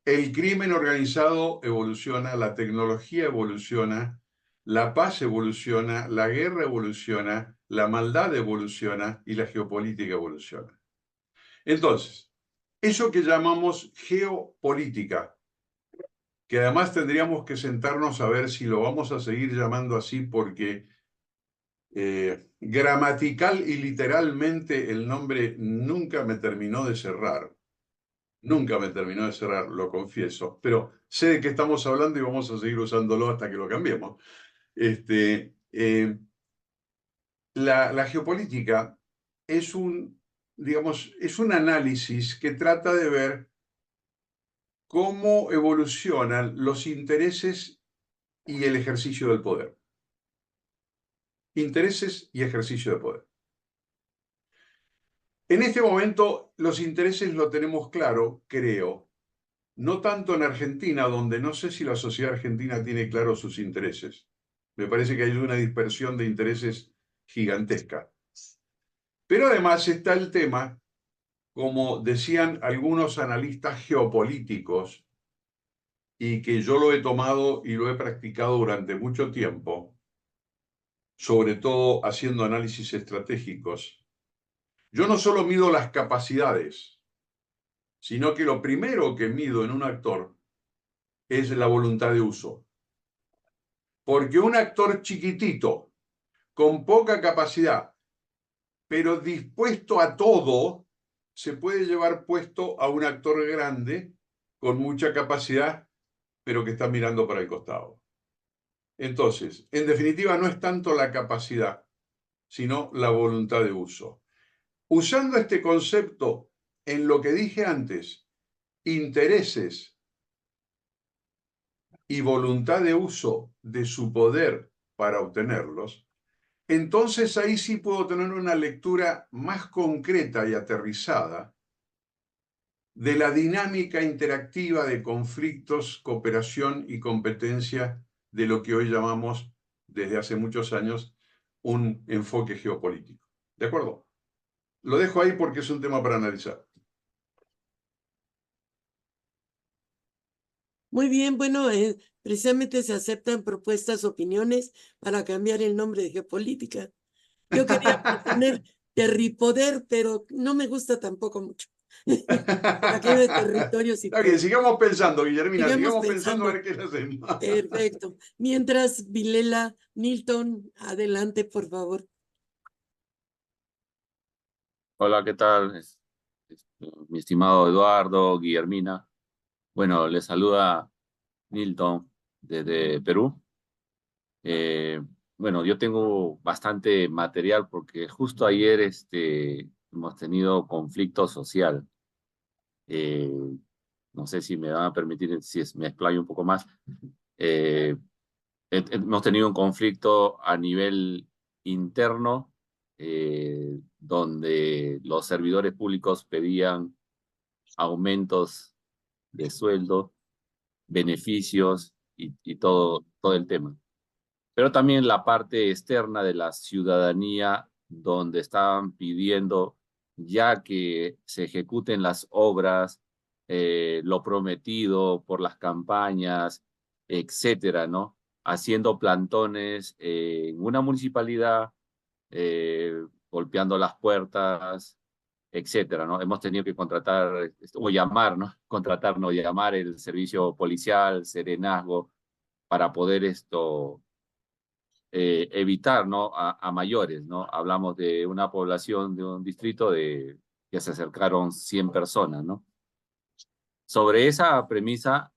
El crimen organizado evoluciona, la tecnología evoluciona, la paz evoluciona, la guerra evoluciona, la maldad evoluciona y la geopolítica evoluciona. Entonces, eso que llamamos geopolítica, que además tendríamos que sentarnos a ver si lo vamos a seguir llamando así porque gramatical y literalmente el nombre nunca me terminó de cerrar. Nunca me terminó de cerrar, lo confieso, pero sé de qué estamos hablando y vamos a seguir usándolo hasta que lo cambiemos. La geopolítica es es un análisis que trata de ver cómo evolucionan los intereses y el ejercicio del poder. Intereses y ejercicio de poder. En este momento los intereses lo tenemos claro, creo, no tanto en Argentina, donde no sé si la sociedad argentina tiene claro sus intereses. Me parece que hay una dispersión de intereses gigantesca. Pero además está el tema, como decían algunos analistas geopolíticos, y que yo lo he tomado y lo he practicado durante mucho tiempo, sobre todo haciendo análisis estratégicos. Yo no solo mido las capacidades, sino que lo primero que mido en un actor es la voluntad de uso. Porque un actor chiquitito, con poca capacidad, pero dispuesto a todo, se puede llevar puesto a un actor grande, con mucha capacidad, pero que está mirando para el costado. Entonces, en definitiva, no es tanto la capacidad, sino la voluntad de uso. Usando este concepto en lo que dije antes, intereses y voluntad de uso de su poder para obtenerlos, entonces ahí sí puedo tener una lectura más concreta y aterrizada de la dinámica interactiva de conflictos, cooperación y competencia de lo que hoy llamamos, desde hace muchos años, un enfoque geopolítico. ¿De acuerdo? Lo dejo ahí porque es un tema para analizar. Muy bien, bueno, precisamente se aceptan propuestas, opiniones para cambiar el nombre de geopolítica. Yo quería proponer terripoder, pero no me gusta tampoco mucho. Por aquello de territorios y Está bien, poder. sigamos pensando, Guillermina, Sigamos sigamos pensando a pensando. ver qué hacemos. Perfecto. Mientras, Vilela, Nilton, adelante, por favor. Hola, ¿qué tal? Mi estimado Eduardo, Guillermina. Bueno, les saluda Nilton desde Perú. Eh, bueno, yo tengo bastante material porque justo ayer hemos tenido conflicto social. Eh, no sé si me van a permitir, me explayo un poco más. Eh, Hemos tenido un conflicto a nivel interno, donde los servidores públicos pedían aumentos de sueldo, beneficios y todo el tema. Pero también la parte externa de la ciudadanía, donde estaban pidiendo ya que se ejecuten las obras, lo prometido por las campañas, etcétera, ¿no? Haciendo plantones en una municipalidad, golpeando las puertas, etcétera, ¿no? Hemos tenido que contratar, o llamar, ¿no? Contratar, no, llamar el servicio policial, serenazgo, para poder evitar, ¿no? A mayores, ¿no? Hablamos de una población de un distrito de que se acercaron 100 personas, ¿no? Sobre esa premisa,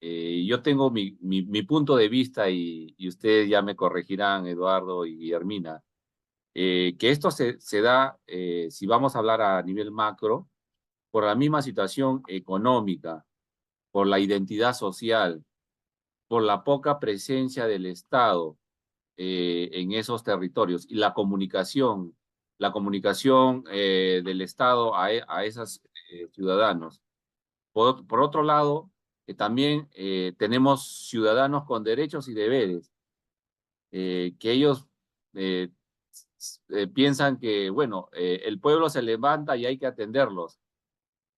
yo tengo mi punto de vista y ustedes ya me corregirán, Eduardo y Guillermina, que esto se da, si vamos a hablar a nivel macro, por la misma situación económica, por la identidad social, por la poca presencia del Estado en esos territorios y la comunicación del Estado a esos ciudadanos. Por otro lado, también tenemos ciudadanos con derechos y deberes, que ellos piensan que, bueno, el pueblo se levanta y hay que atenderlos.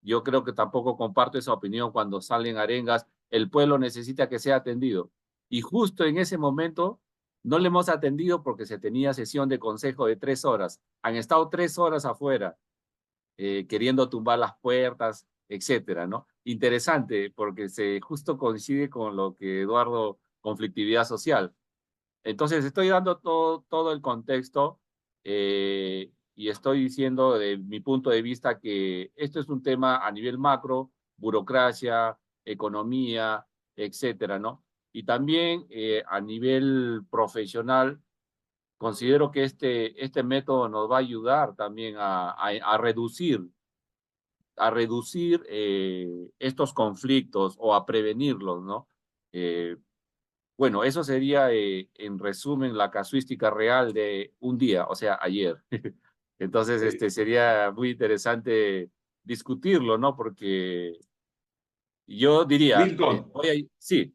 Yo creo que tampoco comparto esa opinión cuando salen arengas, el pueblo necesita que sea atendido. Y justo en ese momento no le hemos atendido porque se tenía sesión de consejo de 3 horas. Han estado 3 horas afuera, queriendo tumbar las puertas, etcétera, ¿no? Interesante, porque justo coincide con lo que Eduardo, conflictividad social. Entonces estoy dando todo el contexto y estoy diciendo de mi punto de vista que esto es un tema a nivel macro, burocracia, economía, etcétera, ¿no? Y también a nivel profesional, considero que este método nos va a ayudar también a reducir estos conflictos o a prevenirlos, ¿no? Bueno, eso sería, en resumen, la casuística real de un día, o sea, ayer. Entonces, sería muy interesante discutirlo, ¿no? Porque yo diría, Milton, sí,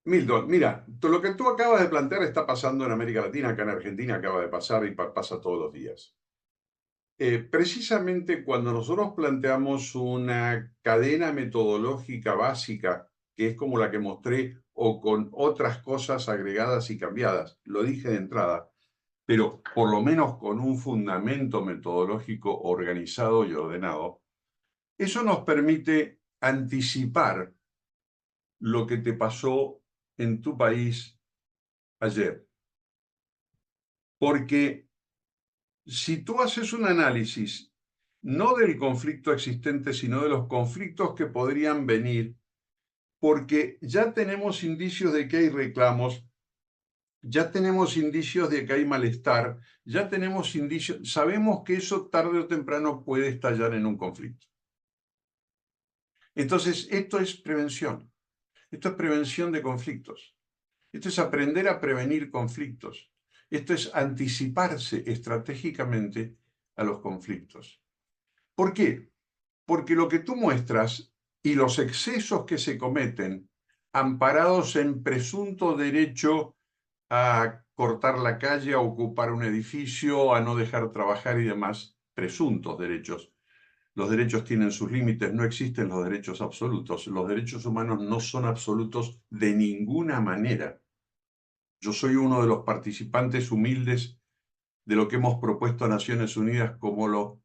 Milton, mira, lo que tú acabas de plantear está pasando en América Latina, acá en Argentina acaba de pasar y pasa todos los días. Precisamente cuando nosotros planteamos una cadena metodológica básica, que es como la que mostré, o con otras cosas agregadas y cambiadas, lo dije de entrada, pero por lo menos con un fundamento metodológico organizado y ordenado, eso nos permite anticipar lo que te pasó en tu país ayer. Porque si tú haces un análisis no del conflicto existente, sino de los conflictos que podrían venir, porque ya tenemos indicios de que hay reclamos, ya tenemos indicios de que hay malestar, ya tenemos indicios, sabemos que eso tarde o temprano puede estallar en un conflicto. Entonces, esto es prevención de conflictos, esto es aprender a prevenir conflictos, esto es anticiparse estratégicamente a los conflictos. ¿Por qué? Porque lo que tú muestras y los excesos que se cometen, amparados en presunto derecho a cortar la calle, a ocupar un edificio, a no dejar trabajar y demás, presuntos derechos. Los derechos tienen sus límites, no existen los derechos absolutos. Los derechos humanos no son absolutos de ninguna manera. Yo soy uno de los participantes humildes de lo que hemos propuesto a Naciones Unidas como los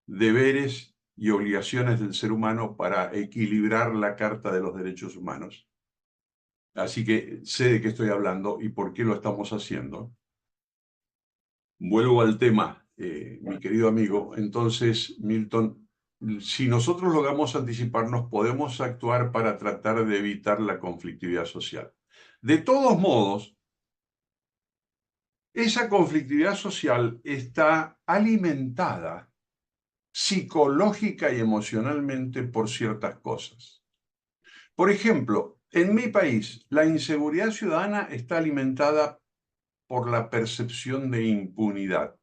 deberes y obligaciones del ser humano para equilibrar la Carta de los Derechos Humanos. Así que sé de qué estoy hablando y por qué lo estamos haciendo. Vuelvo al tema, mi querido amigo. Entonces, Milton, si nosotros logramos anticiparnos, podemos actuar para tratar de evitar la conflictividad social. De todos modos, esa conflictividad social está alimentada psicológica y emocionalmente por ciertas cosas. Por ejemplo, en mi país, la inseguridad ciudadana está alimentada por la percepción de impunidad.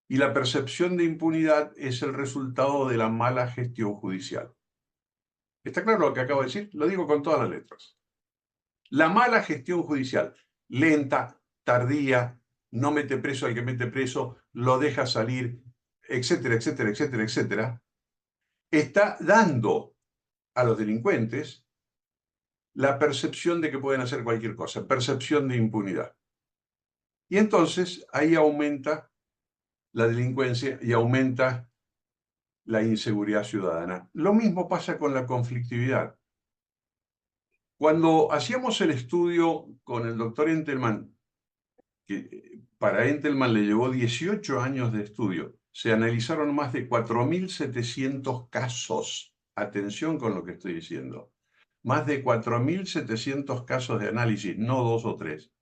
Y la percepción de impunidad es el resultado de la mala gestión judicial. ¿Está claro lo que acabo de decir? Lo digo con todas las letras. La mala gestión judicial, lenta, tardía, no mete preso al que mete preso, lo deja salir, etcétera, etcétera, etcétera, etcétera, está dando a los delincuentes la percepción de que pueden hacer cualquier cosa, percepción de impunidad. Y entonces ahí aumenta la delincuencia y aumenta la inseguridad ciudadana. Lo mismo pasa con la conflictividad. Cuando hacíamos el estudio con el doctor Entelman, que para Entelman le llevó 18 años de estudio, se analizaron más de 4.700 casos. Atención con lo que estoy diciendo. Más de 4.700 casos de análisis, no 2 o 3.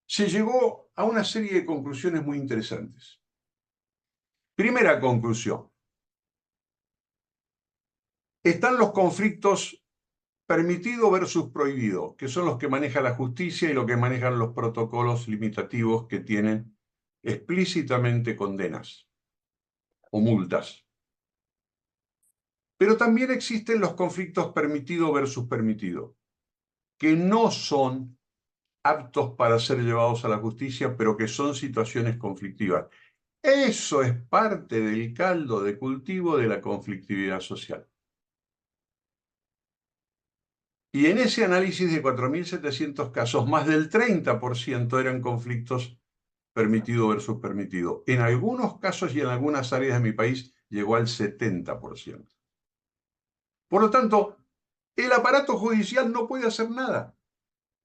Se llegó a una serie de conclusiones muy interesantes. Primera conclusión. Están los conflictos permitido versus prohibido, que son los que maneja la justicia y lo que manejan los protocolos limitativos que tienen explícitamente condenas o multas. Pero también existen los conflictos permitido versus permitido, que no son aptos para ser llevados a la justicia, pero que son situaciones conflictivas. Eso es parte del caldo de cultivo de la conflictividad social. Y en ese análisis de 4.700 casos, más del 30% eran conflictos permitido versus permitido. En algunos casos y en algunas áreas de mi país llegó al 70%. Por lo tanto, el aparato judicial no puede hacer nada.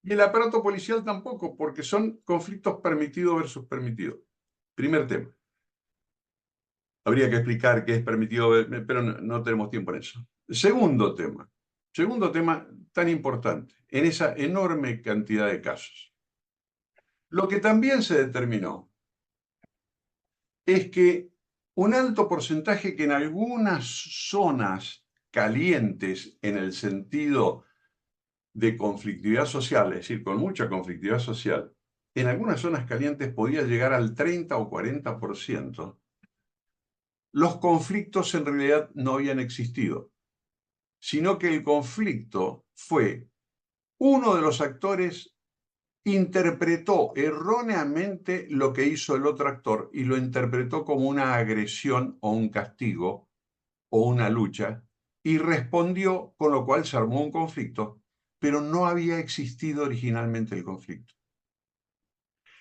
Y el aparato policial tampoco, porque son conflictos permitido versus permitido. Primer tema. Habría que explicar qué es permitido, pero no tenemos tiempo en eso. Segundo tema tan importante, en esa enorme cantidad de casos. Lo que también se determinó es que un alto porcentaje que en algunas zonas calientes, en el sentido de conflictividad social, es decir, con mucha conflictividad social, en algunas zonas calientes podía llegar al 30 o 40%, los conflictos en realidad no habían existido, sino que el conflicto fue uno de los actores interpretó erróneamente lo que hizo el otro actor y lo interpretó como una agresión o un castigo o una lucha y respondió, con lo cual se armó un conflicto, pero no había existido originalmente el conflicto.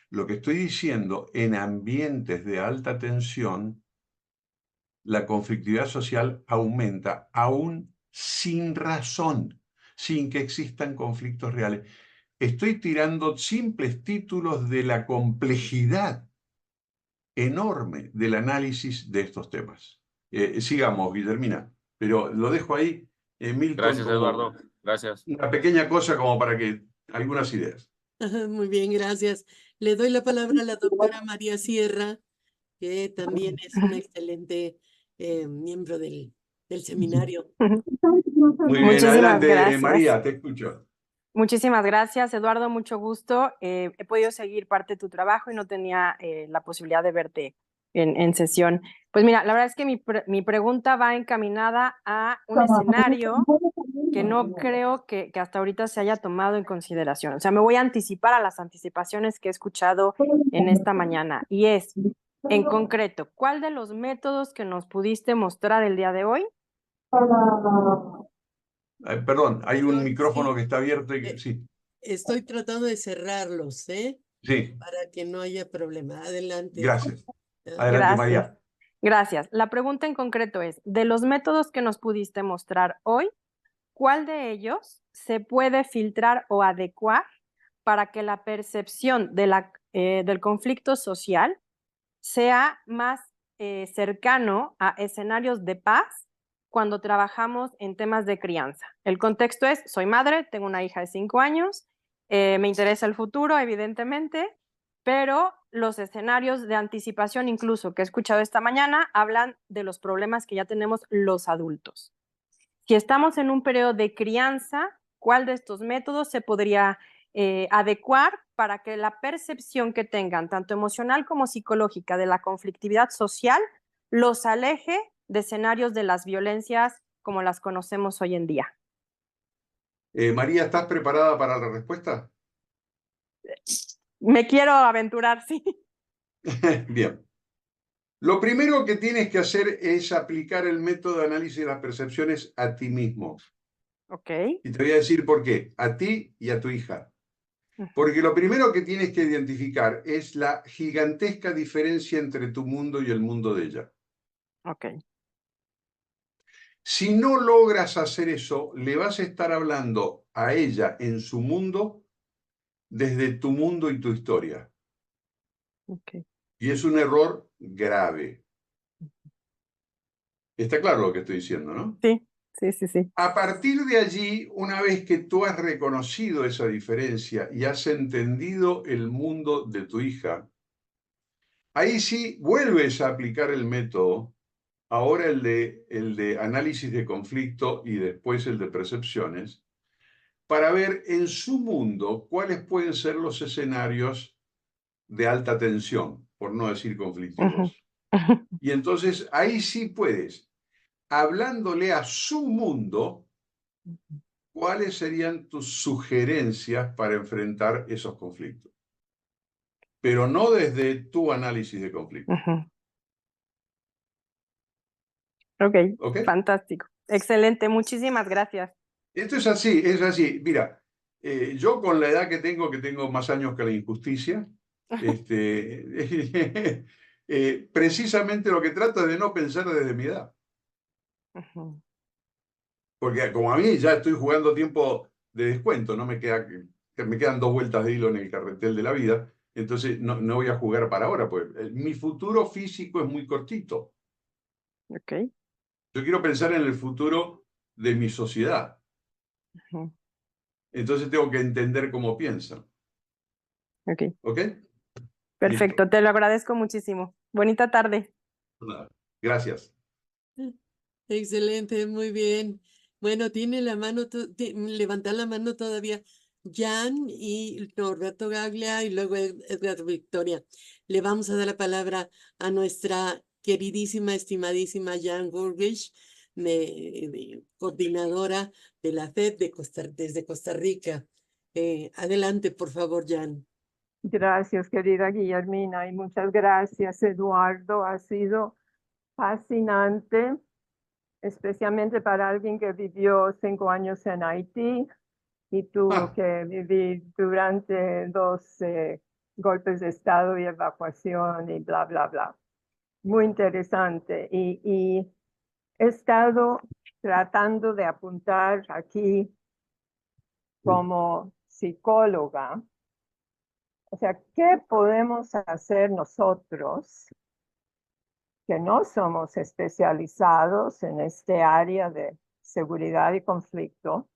Lo que estoy diciendo, en ambientes de alta tensión, la conflictividad social aumenta aún sin razón. sin que existan conflictos reales. Estoy tirando simples títulos de la complejidad enorme del análisis de estos temas. Sigamos, Guillermina, pero lo dejo ahí, Milton, Gracias, como Eduardo. Gracias. una pequeña cosa como para que algunas ideas. Muy bien, gracias. Le doy la palabra a la doctora María Sierra, que también es una excelente miembro del seminario. Muy bien, Muchísimas adelante, gracias. María, te escucho. Muchísimas gracias, Eduardo, mucho gusto. He podido seguir parte de tu trabajo y no tenía la posibilidad de verte en sesión. Pues mira, la verdad es que mi pregunta va encaminada a un escenario que no creo que hasta ahorita se haya tomado en consideración. O sea, me voy a anticipar a las anticipaciones que he escuchado en esta mañana. Y es, en concreto, ¿cuál de los métodos que nos pudiste mostrar el día de hoy? Perdón, hay un Perdón, micrófono sí. que está abierto y sí, Estoy tratando de cerrarlos, sí, para que no haya problema. Adelante. gracias. Ah, Adelante, Gracias. María. Gracias. La pregunta en concreto es, de los métodos que nos pudiste mostrar hoy, ¿cuál de ellos se puede filtrar o adecuar para que la percepción del conflicto social sea más cercano a escenarios de paz cuando trabajamos en temas de crianza? El contexto es, soy madre, tengo una hija de 5 años, me interesa el futuro, evidentemente, pero los escenarios de anticipación incluso que he escuchado esta mañana hablan de los problemas que ya tenemos los adultos. Si estamos en un periodo de crianza, ¿cuál de estos métodos se podría adecuar para que la percepción que tengan, tanto emocional como psicológica, de la conflictividad social, los aleje de escenarios de las violencias como las conocemos hoy en día? María, ¿estás preparada para la respuesta? Me quiero aventurar, sí. Bien. Lo primero que tienes que hacer es aplicar el método de análisis de las percepciones a ti mismo. Ok. Y te voy a decir por qué, a ti y a tu hija. Porque lo primero que tienes que identificar es la gigantesca diferencia entre tu mundo y el mundo de ella. Ok. Si no logras hacer eso, le vas a estar hablando a ella en su mundo desde tu mundo y tu historia. Ok. Y es un error grave. Está claro lo que estoy diciendo, ¿no? Sí, sí, sí, sí. A partir de allí, una vez que tú has reconocido esa diferencia y has entendido el mundo de tu hija, ahí sí vuelves a aplicar el método, ahora el de análisis de conflicto y después el de percepciones, para ver en su mundo cuáles pueden ser los escenarios de alta tensión, por no decir conflictivos. Y entonces ahí sí puedes, hablándole a su mundo, ¿cuáles serían tus sugerencias para enfrentar esos conflictos? Pero no desde tu análisis de conflicto. Ok, ¿Ok? fantástico. Excelente, muchísimas gracias. Esto es así, es así. Mira, yo con la edad que tengo más años que la injusticia, precisamente lo que trato es de no pensar desde mi edad. Porque como a mí ya estoy jugando tiempo de descuento, no me quedan 2 vueltas de hilo en el carretel de la vida, entonces no voy a jugar para ahora, pues mi futuro físico es muy cortito. Ok. Yo quiero pensar en el futuro de mi sociedad. Entonces tengo que entender cómo piensan. Ok. ¿Ok? Perfecto, Listo. te lo agradezco muchísimo. Bonita tarde. Nada. Gracias. Excelente, muy bien. Bueno, tiene la mano, levanta la mano todavía Jan y Norberto Gaglia y luego Edgar Victoria. Le vamos a dar la palabra a nuestra queridísima, estimadísima Jan Gurgich, coordinadora de la FED desde Costa Rica. Adelante, por favor, Jan. Gracias, querida Guillermina, y muchas gracias, Eduardo. Ha sido fascinante, especialmente para alguien que vivió 5 años en Haití y tuvo que vivir durante 2 golpes de Estado y evacuación y bla, bla, bla. Muy interesante. Y he estado tratando de apuntar aquí como psicóloga, o sea, ¿qué podemos hacer nosotros que no somos especializados en este área de seguridad y conflicto,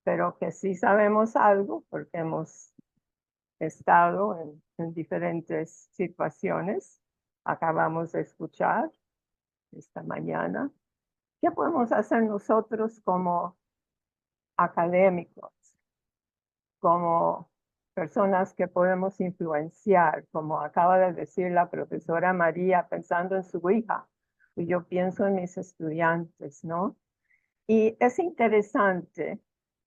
pero que sí sabemos algo porque hemos estado en diferentes situaciones? Acabamos de escuchar esta mañana. ¿Qué podemos hacer nosotros como académicos, como personas que podemos influenciar, como acaba de decir la profesora María, pensando en su hija, y yo pienso en mis estudiantes, ¿no? Y es interesante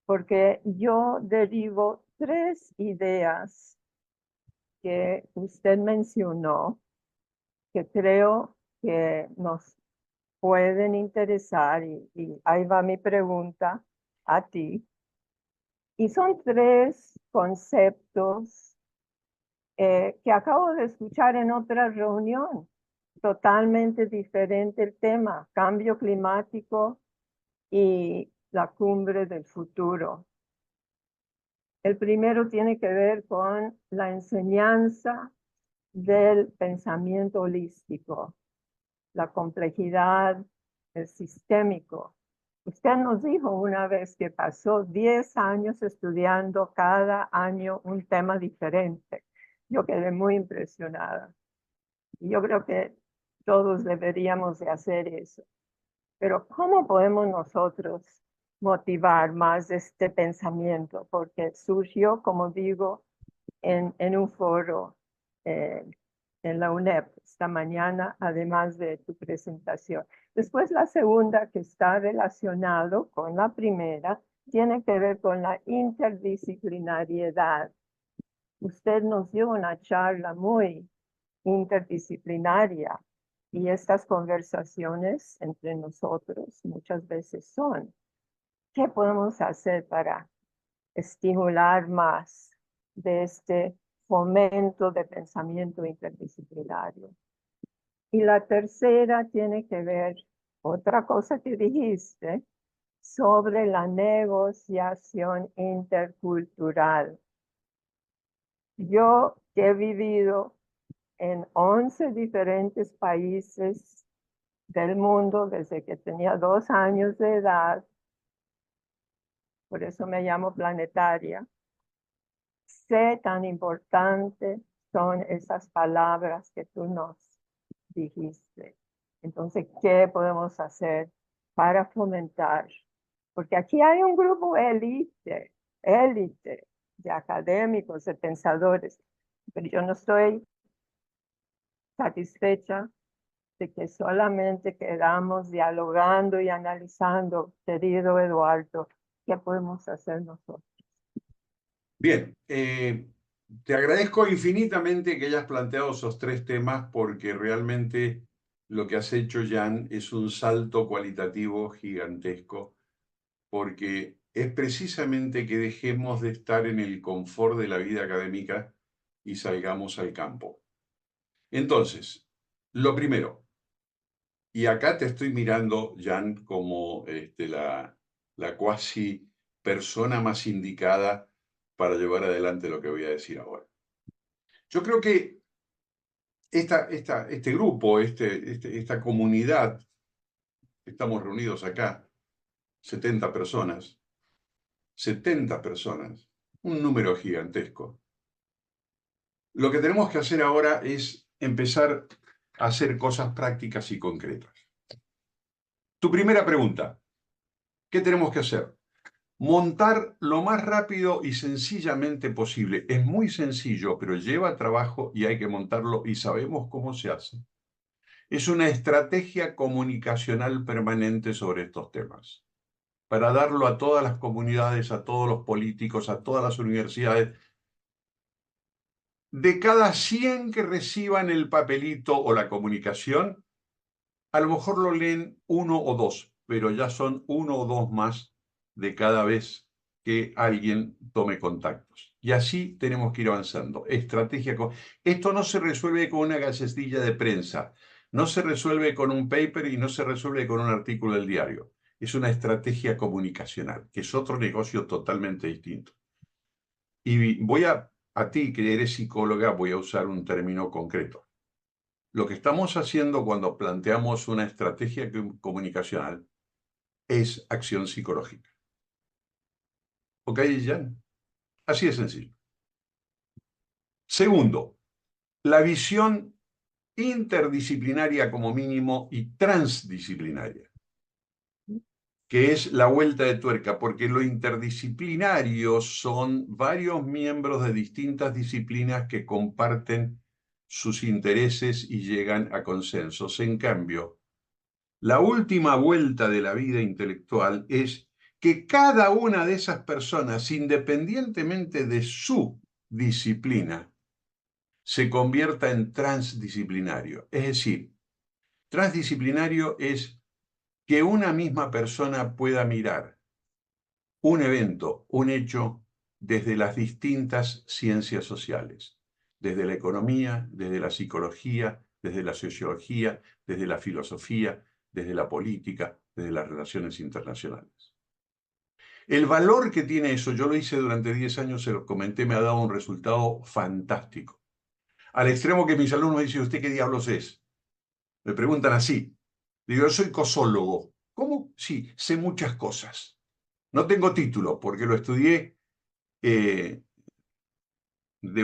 porque yo derivo 3 ideas que usted mencionó, que creo que nos pueden interesar, y ahí va mi pregunta a ti. Y son 3 conceptos que acabo de escuchar en otra reunión, totalmente diferente el tema, cambio climático y la cumbre del futuro. El primero tiene que ver con la enseñanza del pensamiento holístico, la complejidad, el sistémico. Usted nos dijo una vez que pasó 10 años estudiando cada año un tema diferente. Yo quedé muy impresionada. Y yo creo que todos deberíamos de hacer eso. Pero ¿cómo podemos nosotros motivar más este pensamiento? Porque surgió, como digo, en un foro en la UNEP esta mañana, además de tu presentación. Después la segunda, que está relacionado con la primera, tiene que ver con la interdisciplinariedad. Usted nos dio una charla muy interdisciplinaria y estas conversaciones entre nosotros muchas veces son, ¿qué podemos hacer para estimular más de este fomento de pensamiento interdisciplinario? Y la tercera tiene que ver, otra cosa que dijiste, sobre la negociación intercultural. Yo he vivido en 11 diferentes países del mundo desde que tenía 2 años de edad, por eso me llamo planetaria. Sé tan importante son esas palabras que tú nos dijiste. Entonces, ¿qué podemos hacer para fomentar? Porque aquí hay un grupo élite de académicos, de pensadores, pero yo no estoy satisfecha de que solamente quedamos dialogando y analizando, querido Eduardo, ¿qué podemos hacer nosotros? Bien, te agradezco infinitamente que hayas planteado esos 3 temas porque realmente lo que has hecho, Jan, es un salto cualitativo gigantesco, porque es precisamente que dejemos de estar en el confort de la vida académica y salgamos al campo. Entonces, lo primero, y acá te estoy mirando, Jan, como la cuasi persona más indicada para llevar adelante lo que voy a decir ahora. Yo creo que este grupo, esta comunidad, estamos reunidos acá, 70 personas, un número gigantesco. Lo que tenemos que hacer ahora es empezar a hacer cosas prácticas y concretas. Tu primera pregunta, ¿qué tenemos que hacer? Montar lo más rápido y sencillamente posible. Es muy sencillo, pero lleva trabajo y hay que montarlo y sabemos cómo se hace. Es una estrategia comunicacional permanente sobre estos temas, para darlo a todas las comunidades, a todos los políticos, a todas las universidades. De cada 100 que reciban el papelito o la comunicación, a lo mejor lo leen 1 o 2, pero ya son 1 o 2 más de cada vez que alguien tome contactos. Y así tenemos que ir avanzando. Estrategia. Esto no se resuelve con una galletilla de prensa, no se resuelve con un paper y no se resuelve con un artículo del diario. es una estrategia comunicacional, que es otro negocio totalmente distinto. Y a ti, que eres psicóloga, voy a usar un término concreto. Lo que estamos haciendo cuando planteamos una estrategia comunicacional es acción psicológica. ¿Ok, Jan? Así de sencillo. Segundo, la visión interdisciplinaria como mínimo y transdisciplinaria, que es la vuelta de tuerca, porque lo interdisciplinario son varios miembros de distintas disciplinas que comparten sus intereses y llegan a consensos. En cambio, la última vuelta de la vida intelectual es que cada una de esas personas, independientemente de su disciplina, se convierta en transdisciplinario. Es decir, transdisciplinario es que una misma persona pueda mirar un evento, un hecho, desde las distintas ciencias sociales, desde la economía, desde la psicología, desde la sociología, desde la filosofía, desde la política, desde las relaciones internacionales. El valor que tiene eso, yo lo hice durante 10 años, se lo comenté, me ha dado un resultado fantástico. Al extremo que mis alumnos me dicen, ¿usted qué diablos es? Me preguntan así. Digo, yo soy cosólogo. ¿Cómo? Sí, sé muchas cosas. No tengo título porque lo estudié de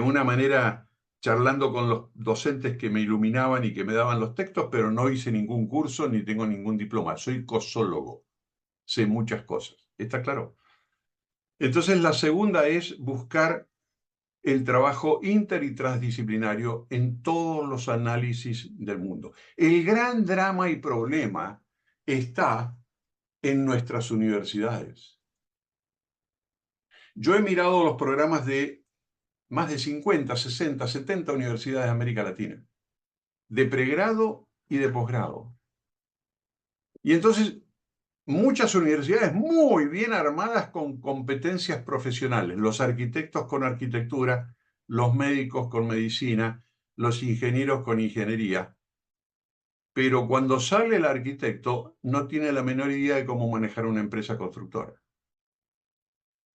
una manera charlando con los docentes que me iluminaban y que me daban los textos, pero no hice ningún curso ni tengo ningún diploma. Soy cosólogo. Sé muchas cosas. ¿Está claro? Entonces, la segunda es buscar el trabajo inter y transdisciplinario en todos los análisis del mundo. El gran drama y problema está en nuestras universidades. Yo he mirado los programas de más de 50, 60, 70 universidades de América Latina, de pregrado y de posgrado. Y entonces, muchas universidades muy bien armadas con competencias profesionales, los arquitectos con arquitectura, los médicos con medicina, los ingenieros con ingeniería. Pero cuando sale el arquitecto, no tiene la menor idea de cómo manejar una empresa constructora,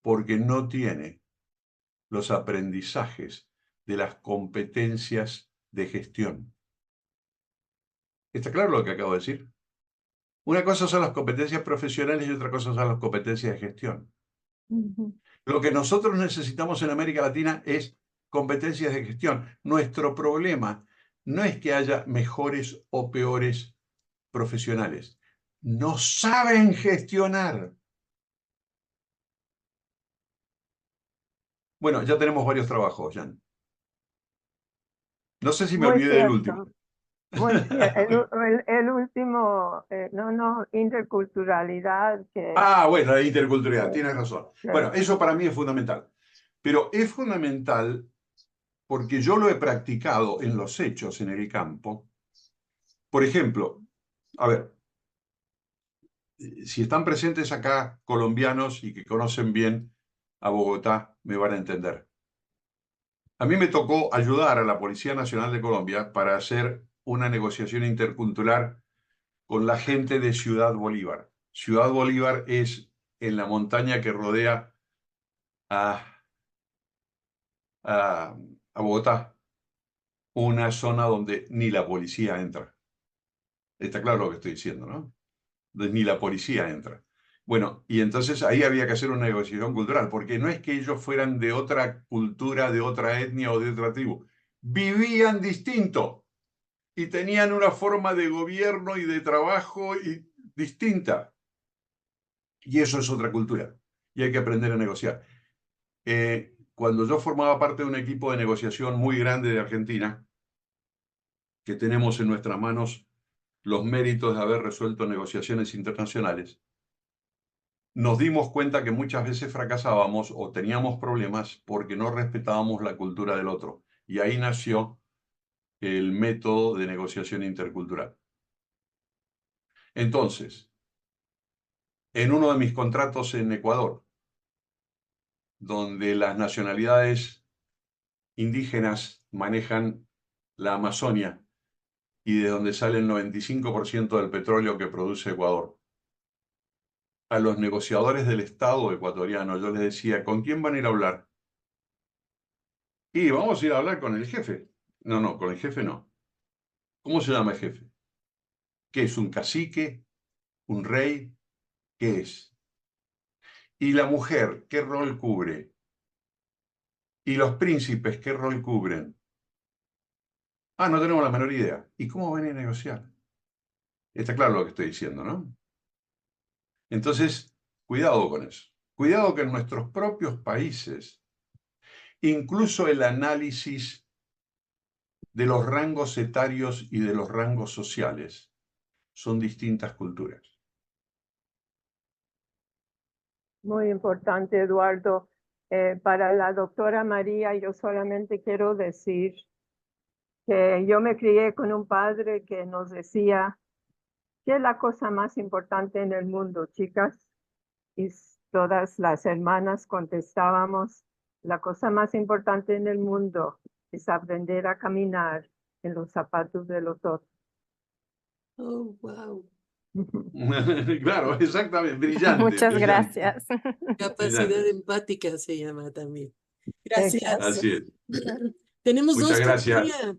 porque no tiene los aprendizajes de las competencias de gestión. ¿Está claro lo que acabo de decir? Una cosa son las competencias profesionales y otra cosa son las competencias de gestión. Lo que nosotros necesitamos en América Latina es competencias de gestión. Nuestro problema no es que haya mejores o peores profesionales. No saben gestionar. Bueno, ya tenemos varios trabajos, Jan. No sé si me Muy olvidé del último. cierto. Muy cierto. El último, interculturalidad. Bueno, la interculturalidad, tienes razón. Bueno, eso para mí es fundamental. Pero es fundamental porque yo lo he practicado en los hechos, en el campo. Por ejemplo, a ver, si están presentes acá colombianos y que conocen bien a Bogotá, me van a entender. A mí me tocó ayudar a la Policía Nacional de Colombia para hacer una negociación intercultural con la gente de Ciudad Bolívar. Ciudad Bolívar es en la montaña que rodea a Bogotá, una zona donde ni la policía entra. Está claro lo que estoy diciendo, ¿no? Donde ni la policía entra. Bueno, y entonces ahí había que hacer una negociación cultural, porque no es que ellos fueran de otra cultura, de otra etnia o de otra tribu. Vivían distinto y tenían una forma de gobierno y de trabajo distinta. Y eso es otra cultura. Y hay que aprender a negociar. Cuando yo formaba parte de un equipo de negociación muy grande de Argentina, que tenemos en nuestras manos los méritos de haber resuelto negociaciones internacionales, nos dimos cuenta que muchas veces fracasábamos o teníamos problemas porque no respetábamos la cultura del otro. Y ahí nació el método de negociación intercultural. Entonces, en uno de mis contratos en Ecuador, donde las nacionalidades indígenas manejan la Amazonia y de donde sale el 95% del petróleo que produce Ecuador, a los negociadores del Estado ecuatoriano, yo les decía, ¿con quién van a ir a hablar? Y vamos a ir a hablar con el jefe. No, no, con el jefe no. ¿Cómo se llama el jefe? ¿Qué es un cacique? ¿Un rey? ¿Qué es? ¿Y la mujer qué rol cubre? ¿Y los príncipes qué rol cubren? Ah, no tenemos la menor idea. ¿Y cómo van a negociar? Está claro lo que estoy diciendo, ¿no? Entonces, cuidado con eso. Cuidado que en nuestros propios países, incluso el análisis de los rangos etarios y de los rangos sociales son distintas culturas. Muy importante, Eduardo. Para la doctora María, yo solamente quiero decir que yo me crié con un padre que nos decía, ¿qué es la cosa más importante en el mundo, chicas? Y todas las hermanas contestábamos, la cosa más importante en el mundo es aprender a caminar en los zapatos de los otros. Oh, wow. Claro, exactamente, brillante. Muchas brillante, gracias. Capacidad brillante. empática se llama también. Gracias. Así es. Tenemos Muchas dos gracias. todavía.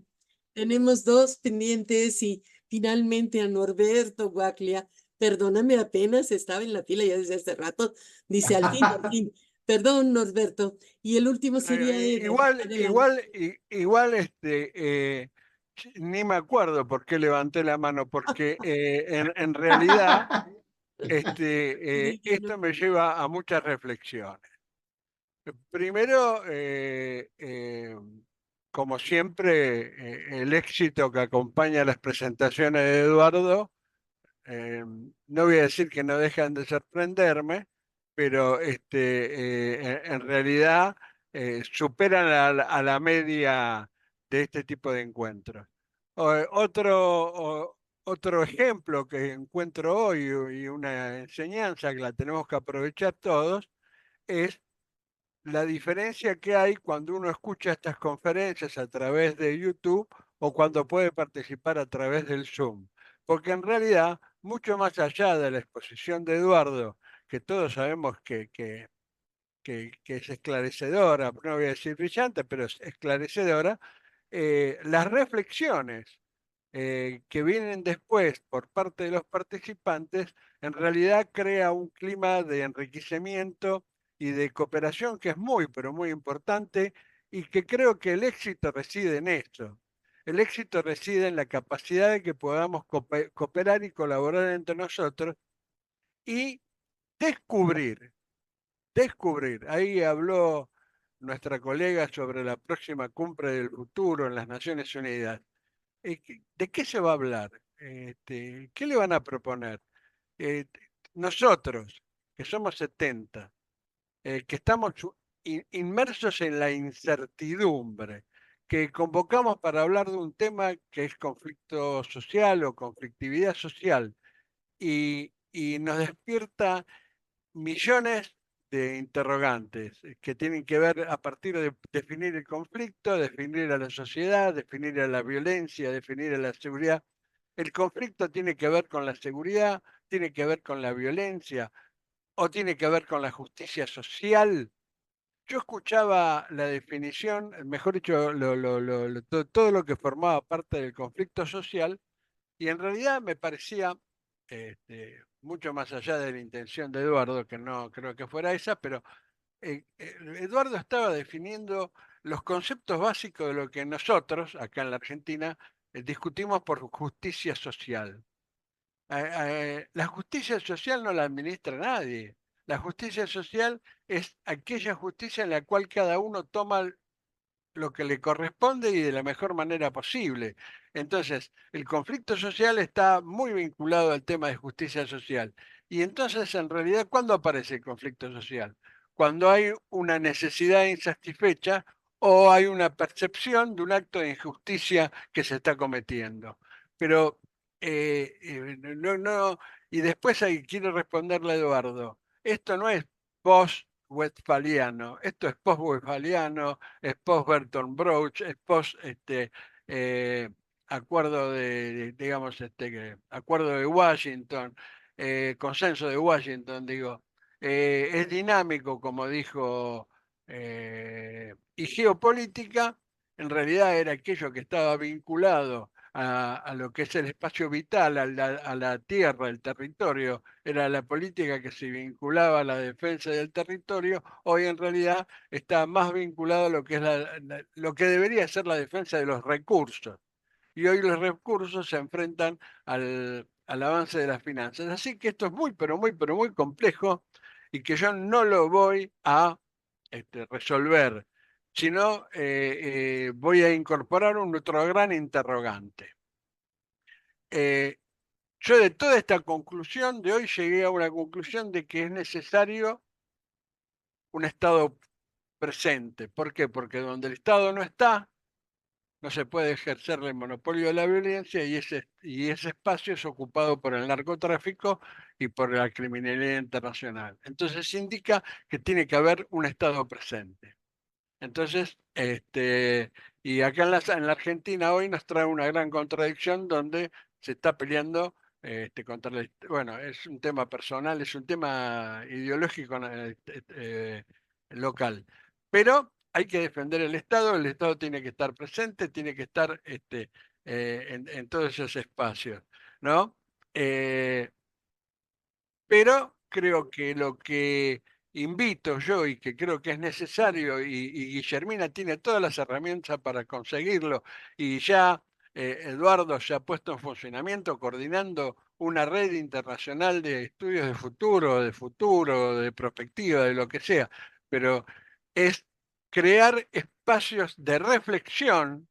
Tenemos dos pendientes y finalmente a Norberto Guaclia. Perdóname, apenas estaba en la fila ya desde hace rato. Dice al fin, al fin. Perdón, Norberto. Y el último sería Edo. Igual, Adelante. igual, ni me acuerdo por qué levanté la mano, porque en realidad Sí, yo esto no- me lleva a muchas reflexiones. Primero, como siempre, el éxito que acompaña las presentaciones de Eduardo, no voy a decir que no dejan de sorprenderme, pero en realidad superan a la media de este tipo de encuentros. Otro ejemplo que encuentro hoy y una enseñanza que la tenemos que aprovechar todos es la diferencia que hay cuando uno escucha estas conferencias a través de YouTube o cuando puede participar a través del Zoom. Porque en realidad, mucho más allá de la exposición de Eduardo, que todos sabemos que es esclarecedora, no voy a decir brillante, pero es esclarecedora, las reflexiones que vienen después por parte de los participantes, en realidad crea un clima de enriquecimiento y de cooperación que es muy, pero muy importante y que creo que el éxito reside en esto. El éxito reside en la capacidad de que podamos cooperar y colaborar entre nosotros y descubrir. Ahí habló nuestra colega sobre la próxima cumbre del futuro en las Naciones Unidas. ¿De qué se va a hablar? ¿Qué le van a proponer? Eh, Nosotros, que somos 70, que estamos inmersos en la incertidumbre, que convocamos para hablar de un tema que es conflicto social o conflictividad social, y nos despierta millones de interrogantes que tienen que ver a partir de definir el conflicto, definir a la sociedad, definir a la violencia, definir a la seguridad. El conflicto tiene que ver con la seguridad, tiene que ver con la violencia o tiene que ver con la justicia social. Yo escuchaba la definición, mejor dicho, todo lo que formaba parte del conflicto social y en realidad me parecía, mucho más allá de la intención de Eduardo, que no creo que fuera esa, pero Eduardo estaba definiendo los conceptos básicos de lo que nosotros, acá en la Argentina, discutimos por justicia social. La justicia social no la administra nadie. La justicia social es aquella justicia en la cual cada uno toma lo que le corresponde y de la mejor manera posible. Entonces, el conflicto social está muy vinculado al tema de justicia social. Y entonces, en realidad, ¿cuándo aparece el conflicto social? Cuando hay una necesidad insatisfecha o hay una percepción de un acto de injusticia que se está cometiendo. Pero, no, y después ahí quiero responderle a Eduardo, esto no es post-westfaliano, esto es post-westfaliano, es post-Bertolt Brecht, es post acuerdo de, digamos, acuerdo de Washington. consenso de Washington, digo, es dinámico, como dijo, y geopolítica, en realidad era aquello que estaba vinculado a lo que es el espacio vital, a la tierra, el territorio, era la política que se vinculaba a la defensa del territorio, hoy en realidad está más vinculado a lo que es lo que debería ser la defensa de los recursos. Y hoy los recursos se enfrentan al avance de las finanzas. Así que esto es muy, pero muy, pero muy complejo y que yo no lo voy a resolver, sino voy a incorporar un otro gran interrogante. Yo de toda esta conclusión de hoy llegué a una conclusión de que es necesario un Estado presente. ¿Por qué? Porque donde el Estado no está, no se puede ejercer el monopolio de la violencia y ese espacio es ocupado por el narcotráfico y por la criminalidad internacional. Entonces indica que tiene que haber un Estado presente. Entonces, y acá en la Argentina hoy nos trae una gran contradicción donde se está peleando contra bueno, es un tema personal, es un tema ideológico local, pero hay que defender el Estado tiene que estar presente, tiene que estar en todos esos espacios, ¿no? Pero creo que lo que invito yo y que creo que es necesario, y Guillermina tiene todas las herramientas para conseguirlo, y ya Eduardo ya ha puesto en funcionamiento coordinando una red internacional de estudios de futuro, de perspectiva, de lo que sea, pero es crear espacios de reflexión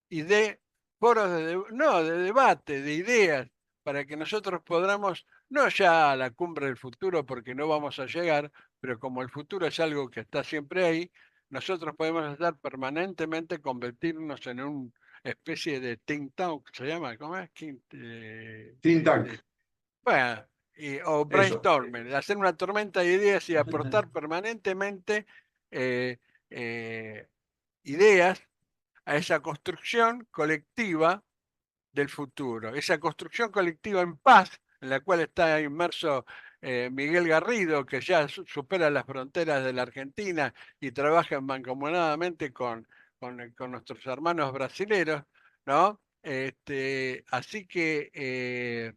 y de foros de debate, de ideas, para que nosotros podamos, no ya a la cumbre del futuro, porque no vamos a llegar, pero como el futuro es algo que está siempre ahí, nosotros podemos estar permanentemente convertirnos en una especie de think tank, ¿se llama? ¿Cómo es? Think tank, Bueno, o eso. brainstorming, de hacer una tormenta de ideas y aportar permanentemente ideas a esa construcción colectiva del futuro, esa construcción colectiva en paz, en la cual está inmerso Miguel Garrido, que ya supera las fronteras de la Argentina y trabaja mancomunadamente con nuestros hermanos brasileros, ¿no? Así que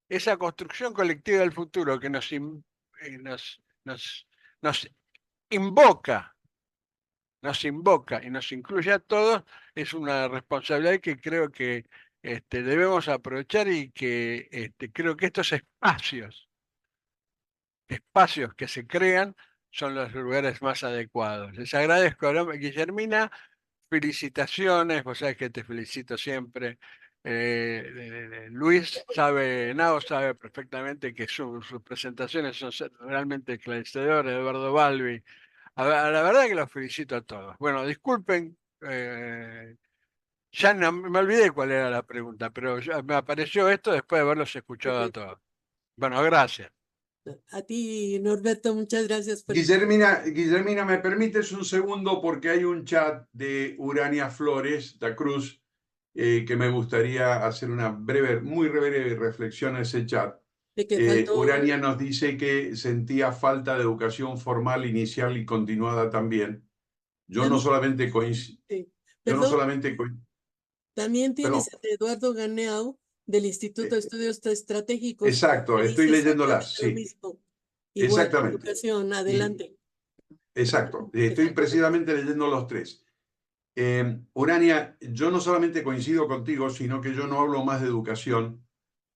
esa construcción colectiva del futuro que nos invoca y nos incluye a todos, es una responsabilidad que creo que debemos aprovechar y que creo que estos espacios que se crean son los lugares más adecuados. Les agradezco, Guillermina, felicitaciones, vos sabés que te felicito siempre. Luis Nao sabe perfectamente que sus presentaciones son realmente esclarecedoras, Eduardo Balbi. La verdad que los felicito a todos. Bueno, disculpen, ya no, me olvidé cuál era la pregunta, pero ya me apareció esto después de haberlos escuchado a todos. Bueno, gracias. A ti, Norberto, muchas gracias por Guillermina, ¿me permites un segundo? Porque hay un chat de Urania Flores da Cruz que me gustaría hacer una muy breve reflexión a ese chat. de que faltó. Urania nos dice que sentía falta de educación formal, inicial y continuada también. Yo no solamente coincido. También tienes Perdón. a Eduardo Ganeau del Instituto de Estudios Estratégicos. Exacto, que estoy dice leyéndolas, exactamente lo sí. mismo. Igual, Exactamente. educación, adelante. Exacto, estoy precisamente leyendo los tres. Urania, yo no solamente coincido contigo, sino que yo no hablo más de educación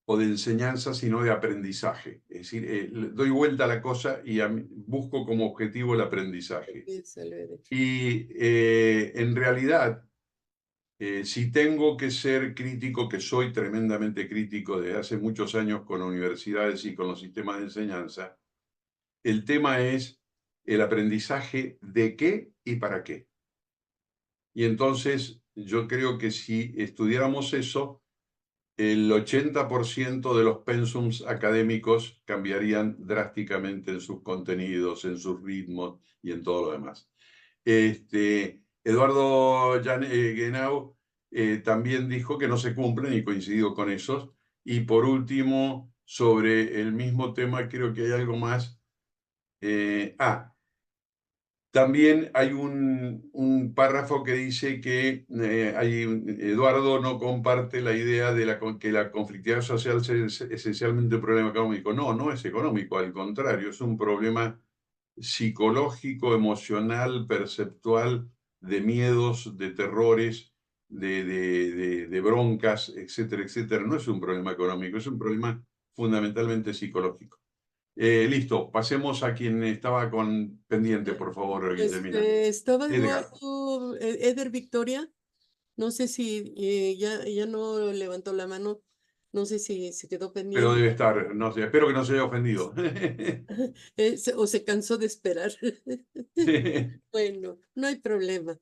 o de enseñanza, sino de aprendizaje. Es decir, doy vuelta a la cosa y busco como objetivo el aprendizaje. Y en realidad, si tengo que ser crítico, que soy tremendamente crítico desde hace muchos años con universidades y con los sistemas de enseñanza, el tema es el aprendizaje de qué y para qué. Y entonces yo creo que si estudiáramos eso, el 80% de los pensums académicos cambiarían drásticamente en sus contenidos, en sus ritmos y en todo lo demás. Eduardo Guenau también dijo que no se cumplen y coincidió con esos. Y por último, sobre el mismo tema, creo que hay algo más. También hay un párrafo que dice que Eduardo no comparte la idea de que la conflictividad social es esencialmente un problema económico. No, no es económico, al contrario, es un problema psicológico, emocional, perceptual, de miedos, de terrores, de broncas, etcétera, etcétera. No es un problema económico, es un problema fundamentalmente psicológico. Listo, pasemos a quien estaba con pendiente, por favor, Guillermina. Estaba Edgar. Eduardo, Eder Victoria. No sé si ya no levantó la mano. No sé si se quedó Pero pendiente debe estar, no sé, espero que no se haya ofendido. o se cansó de esperar. Bueno, no hay problema.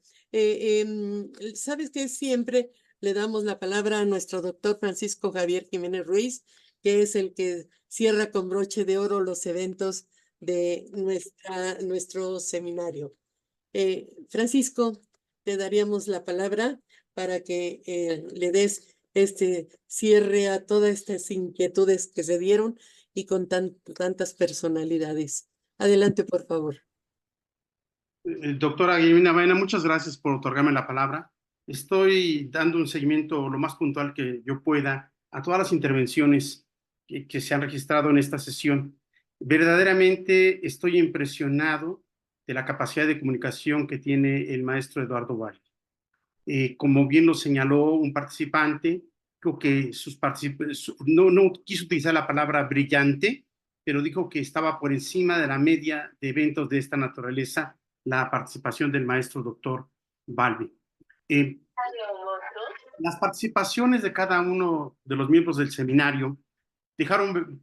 Sabes que siempre le damos la palabra a nuestro doctor Francisco Javier Jiménez Ruiz, que es el que cierra con broche de oro los eventos de nuestro seminario. Francisco, te daríamos la palabra para que le des este cierre a todas estas inquietudes que se dieron y con tantas personalidades. Adelante, por favor. Doctora Guillermina Baena, muchas gracias por otorgarme la palabra. Estoy dando un seguimiento lo más puntual que yo pueda a todas las intervenciones que se han registrado en esta sesión. Verdaderamente estoy impresionado de la capacidad de comunicación que tiene el maestro Eduardo Valle. Como bien lo señaló un participante, creo que no quiso utilizar la palabra brillante, pero dijo que estaba por encima de la media de eventos de esta naturaleza la participación del maestro doctor Balbi. Las participaciones de cada uno de los miembros del seminario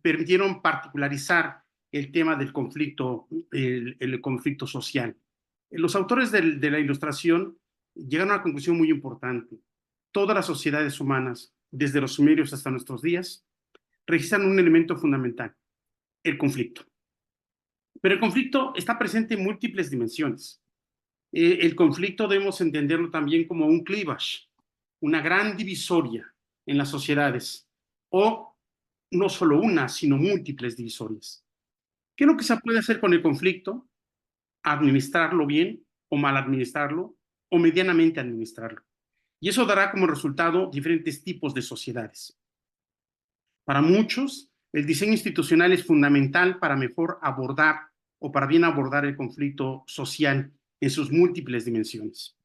permitieron particularizar el tema del conflicto, el conflicto social. Los autores de la ilustración llegaron a una conclusión muy importante. Todas las sociedades humanas, desde los sumerios hasta nuestros días, registran un elemento fundamental, el conflicto. Pero el conflicto está presente en múltiples dimensiones. El conflicto debemos entenderlo también como un cleavage, una gran divisoria en las sociedades, o no solo una, sino múltiples divisorias. ¿Qué es lo que se puede hacer con el conflicto? Administrarlo bien o mal administrarlo, o medianamente administrarlo. Y eso dará como resultado diferentes tipos de sociedades. Para muchos, el diseño institucional es fundamental para mejor abordar o para bien abordar el conflicto social en sus múltiples dimensiones.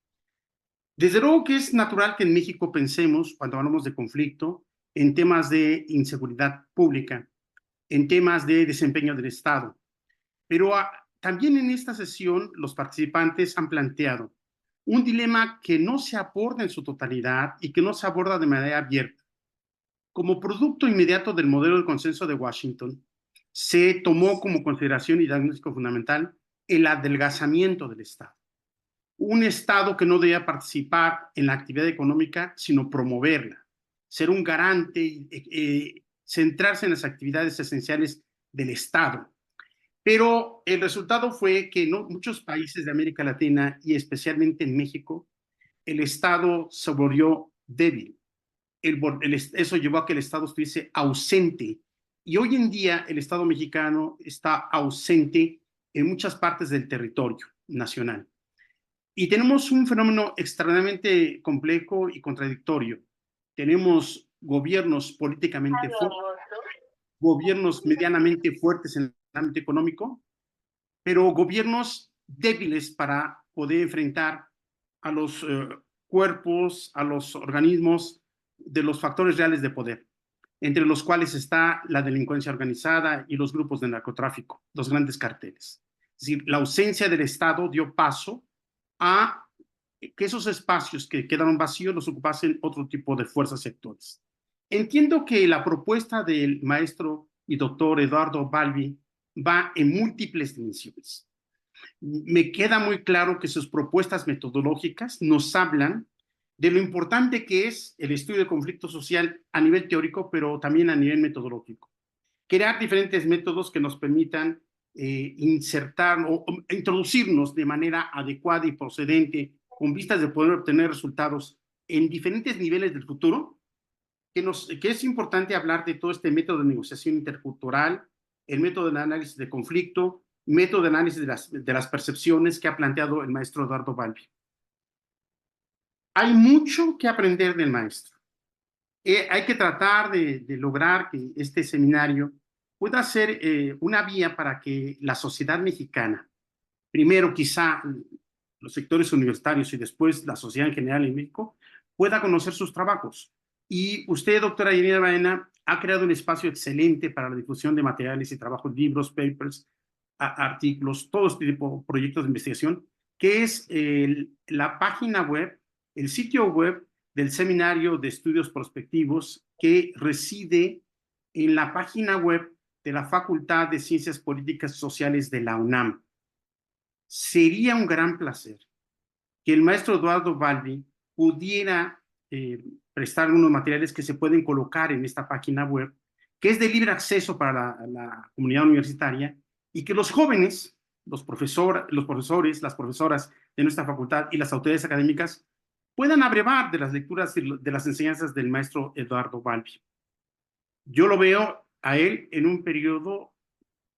Desde luego que es natural que en México pensemos, cuando hablamos de conflicto, en temas de inseguridad pública, en temas de desempeño del Estado. Pero también en esta sesión los participantes han planteado un dilema que no se aborda en su totalidad y que no se aborda de manera abierta. Como producto inmediato del modelo del consenso de Washington, se tomó como consideración y diagnóstico fundamental el adelgazamiento del Estado. Un Estado que no debía participar en la actividad económica, sino promoverla, ser un garante, centrarse en las actividades esenciales del Estado. Pero el resultado fue que en muchos países de América Latina y especialmente en México, el Estado se volvió débil. Eso llevó a que el Estado estuviese ausente. Y hoy en día el Estado mexicano está ausente en muchas partes del territorio nacional. Y tenemos un fenómeno extremadamente complejo y contradictorio. Tenemos gobiernos políticamente fuertes, gobiernos medianamente fuertes en el ámbito económico, pero gobiernos débiles para poder enfrentar a los cuerpos, a los organismos de los factores reales de poder, entre los cuales está la delincuencia organizada y los grupos de narcotráfico, los grandes carteles. Es decir, la ausencia del Estado dio paso a que esos espacios que quedaron vacíos los ocupasen otro tipo de fuerzas y actores. Entiendo que la propuesta del maestro y doctor Eduardo Balbi va en múltiples dimensiones. Me queda muy claro que sus propuestas metodológicas nos hablan de lo importante que es el estudio del conflicto social a nivel teórico, pero también a nivel metodológico. Crear diferentes métodos que nos permitan insertar o introducirnos de manera adecuada y procedente con vistas de poder obtener resultados en diferentes niveles del futuro, que es importante hablar de todo este método de negociación intercultural, el método de análisis de conflicto, método de análisis de las percepciones que ha planteado el maestro Eduardo Balbi. Hay mucho que aprender del maestro. Hay que tratar de lograr que este seminario pueda ser una vía para que la sociedad mexicana, primero quizá los sectores universitarios y después la sociedad en general en México, pueda conocer sus trabajos. Y usted, doctora Yanira Baena, ha creado un espacio excelente para la difusión de materiales y trabajos, libros, papers, artículos, todo este tipo de proyectos de investigación, que es la página web, el sitio web del Seminario de Estudios Prospectivos, que reside en la página web de la Facultad de Ciencias Políticas y Sociales de la UNAM. Sería un gran placer que el maestro Eduardo Balbi pudiera prestar algunos materiales que se pueden colocar en esta página web, que es de libre acceso para la comunidad universitaria, y que los jóvenes, los profesores, las profesoras de nuestra facultad y las autoridades académicas puedan abrevar de las lecturas y de las enseñanzas del maestro Eduardo Balbi. Yo lo veo a él en un periodo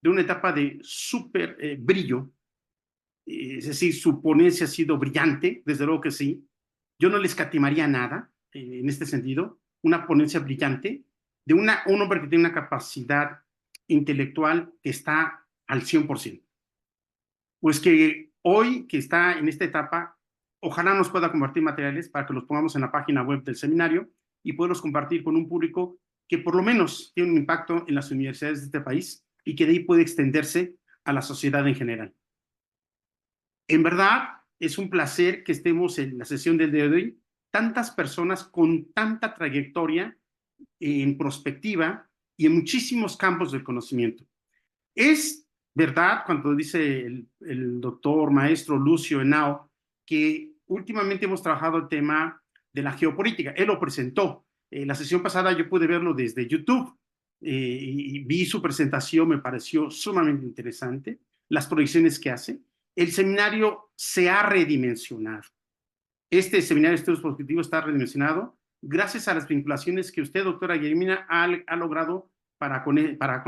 de una etapa de súper brillo, es decir, su ponencia ha sido brillante, desde luego que sí. Yo no le escatimaría nada en este sentido, una ponencia brillante de un hombre que tiene una capacidad intelectual que está al 100%. Pues que hoy, que está en esta etapa, ojalá nos pueda compartir materiales para que los pongamos en la página web del seminario y poderlos compartir con un público que por lo menos tiene un impacto en las universidades de este país y que de ahí puede extenderse a la sociedad en general. En verdad, es un placer que estemos en la sesión del día de hoy, tantas personas con tanta trayectoria en prospectiva y en muchísimos campos del conocimiento. Es verdad cuando dice el doctor maestro Lucio Henao que últimamente hemos trabajado el tema de la geopolítica. Él lo presentó. La sesión pasada yo pude verlo desde YouTube y vi su presentación, me pareció sumamente interesante, las proyecciones que hace. El seminario se ha redimensionado. Este seminario de estudios prospectivos está redimensionado gracias a las vinculaciones que usted, doctora Guillermina, ha logrado para con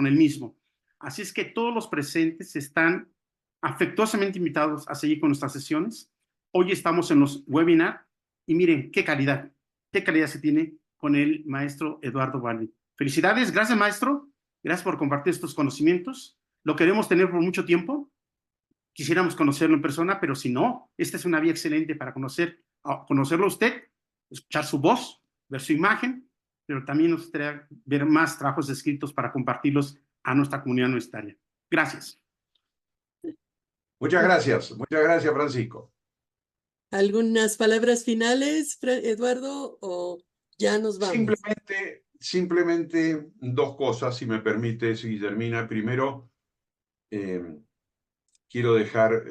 el mismo. Así es que todos los presentes están afectuosamente invitados a seguir con nuestras sesiones. Hoy estamos en los webinars y miren qué calidad se tiene con el maestro Eduardo Balbi. Felicidades, gracias maestro, gracias por compartir estos conocimientos. Lo queremos tener por mucho tiempo. Quisiéramos conocerlo en persona, pero si no, esta es una vía excelente para conocerlo a usted, escuchar su voz, ver su imagen, pero también nos gustaría ver más trabajos escritos para compartirlos a nuestra comunidad universitaria. Gracias. Muchas gracias, Francisco. ¿Algunas palabras finales, Eduardo, o ya nos vamos? Simplemente dos cosas, si me permites, Guillermina. Primero, quiero dejar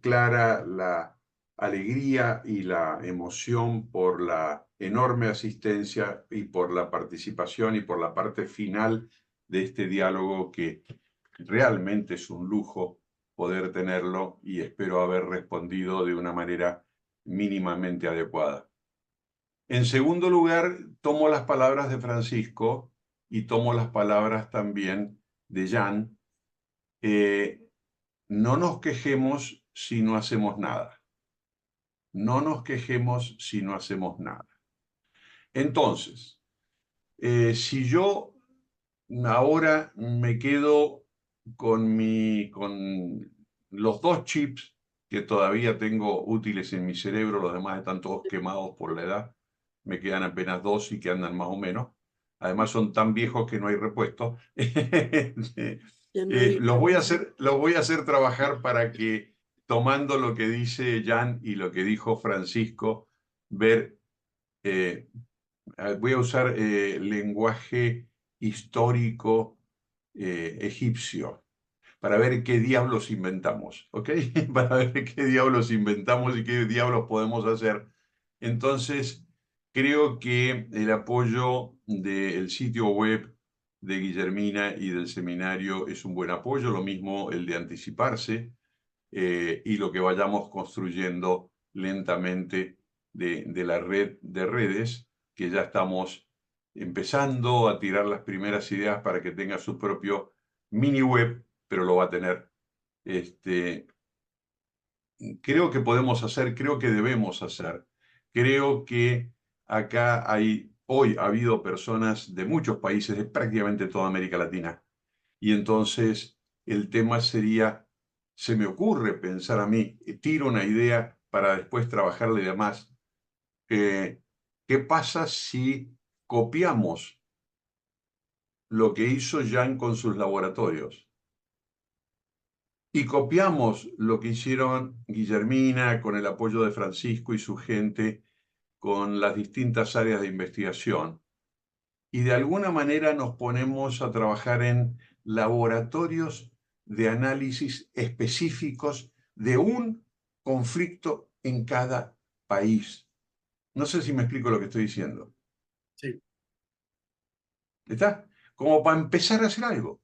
clara la alegría y la emoción por la enorme asistencia y por la participación y por la parte final de este diálogo, que realmente es un lujo poder tenerlo, y espero haber respondido de una manera mínimamente adecuada. En segundo lugar, tomo las palabras de Francisco y tomo las palabras también de Jan. No nos quejemos si no hacemos nada. No nos quejemos si no hacemos nada. Entonces, si yo ahora me quedo con los dos chips que todavía tengo útiles en mi cerebro, los demás están todos quemados por la edad, me quedan apenas dos y que andan más o menos. Además son tan viejos que no hay repuesto. Los voy a hacer trabajar para que, tomando lo que dice Jan y lo que dijo Francisco, voy a usar lenguaje histórico egipcio, para ver qué diablos inventamos, ¿ok? Para ver qué diablos inventamos y qué diablos podemos hacer. Entonces, creo que el apoyo del sitio web de Guillermina y del seminario es un buen apoyo, lo mismo el de anticiparse, y lo que vayamos construyendo lentamente de la red de redes que ya estamos empezando a tirar las primeras ideas para que tenga su propio mini web, pero lo va a tener. Creo que podemos hacer, creo que debemos hacer. Creo que acá hoy ha habido personas de muchos países, de prácticamente toda América Latina. Y entonces el tema sería, se me ocurre pensar a mí, tiro una idea para después trabajarle de más. ¿Qué pasa si copiamos lo que hizo Jan con sus laboratorios? Y copiamos lo que hicieron Guillermina con el apoyo de Francisco y su gente con las distintas áreas de investigación. Y de alguna manera nos ponemos a trabajar en laboratorios de análisis específicos de un conflicto en cada país. No sé si me explico lo que estoy diciendo. Sí. ¿Está? Como para empezar a hacer algo.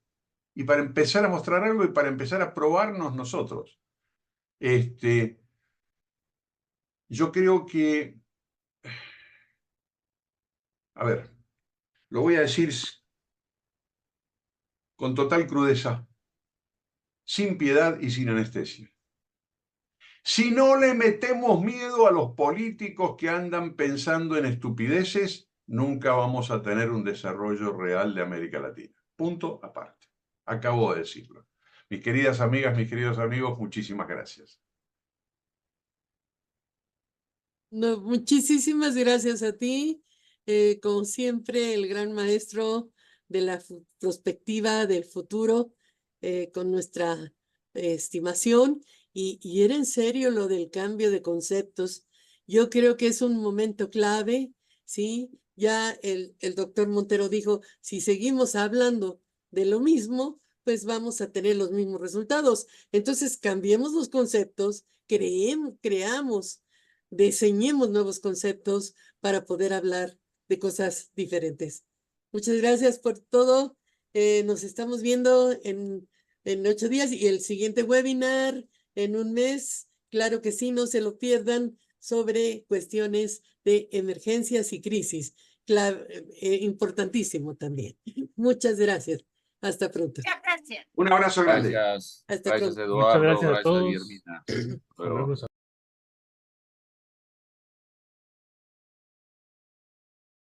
Y para empezar a mostrar algo y para empezar a probarnos nosotros. Yo creo que, a ver, lo voy a decir con total crudeza, sin piedad y sin anestesia. Si no le metemos miedo a los políticos que andan pensando en estupideces, nunca vamos a tener un desarrollo real de América Latina. Punto aparte. Acabo de decirlo. Mis queridas amigas, mis queridos amigos, muchísimas gracias. No, muchísimas gracias a ti. Como siempre, el gran maestro de la prospectiva del futuro, con nuestra estimación. Y era en serio lo del cambio de conceptos. Yo creo que es un momento clave, ¿sí? Ya el doctor Montero dijo, si seguimos hablando de lo mismo, pues vamos a tener los mismos resultados. Entonces, cambiemos los conceptos, creamos, diseñemos nuevos conceptos para poder hablar de cosas diferentes. Muchas gracias por todo. Nos estamos viendo en 8 días y el siguiente webinar en un mes. Claro que sí, no se lo pierdan, sobre cuestiones de emergencias y crisis. Importantísimo también. Muchas gracias. Hasta pronto. Gracias. Un abrazo grande. Gracias. Hasta Gracias, pronto. Eduardo. Muchas gracias a Gracias, todos. Guillermina. Hasta luego.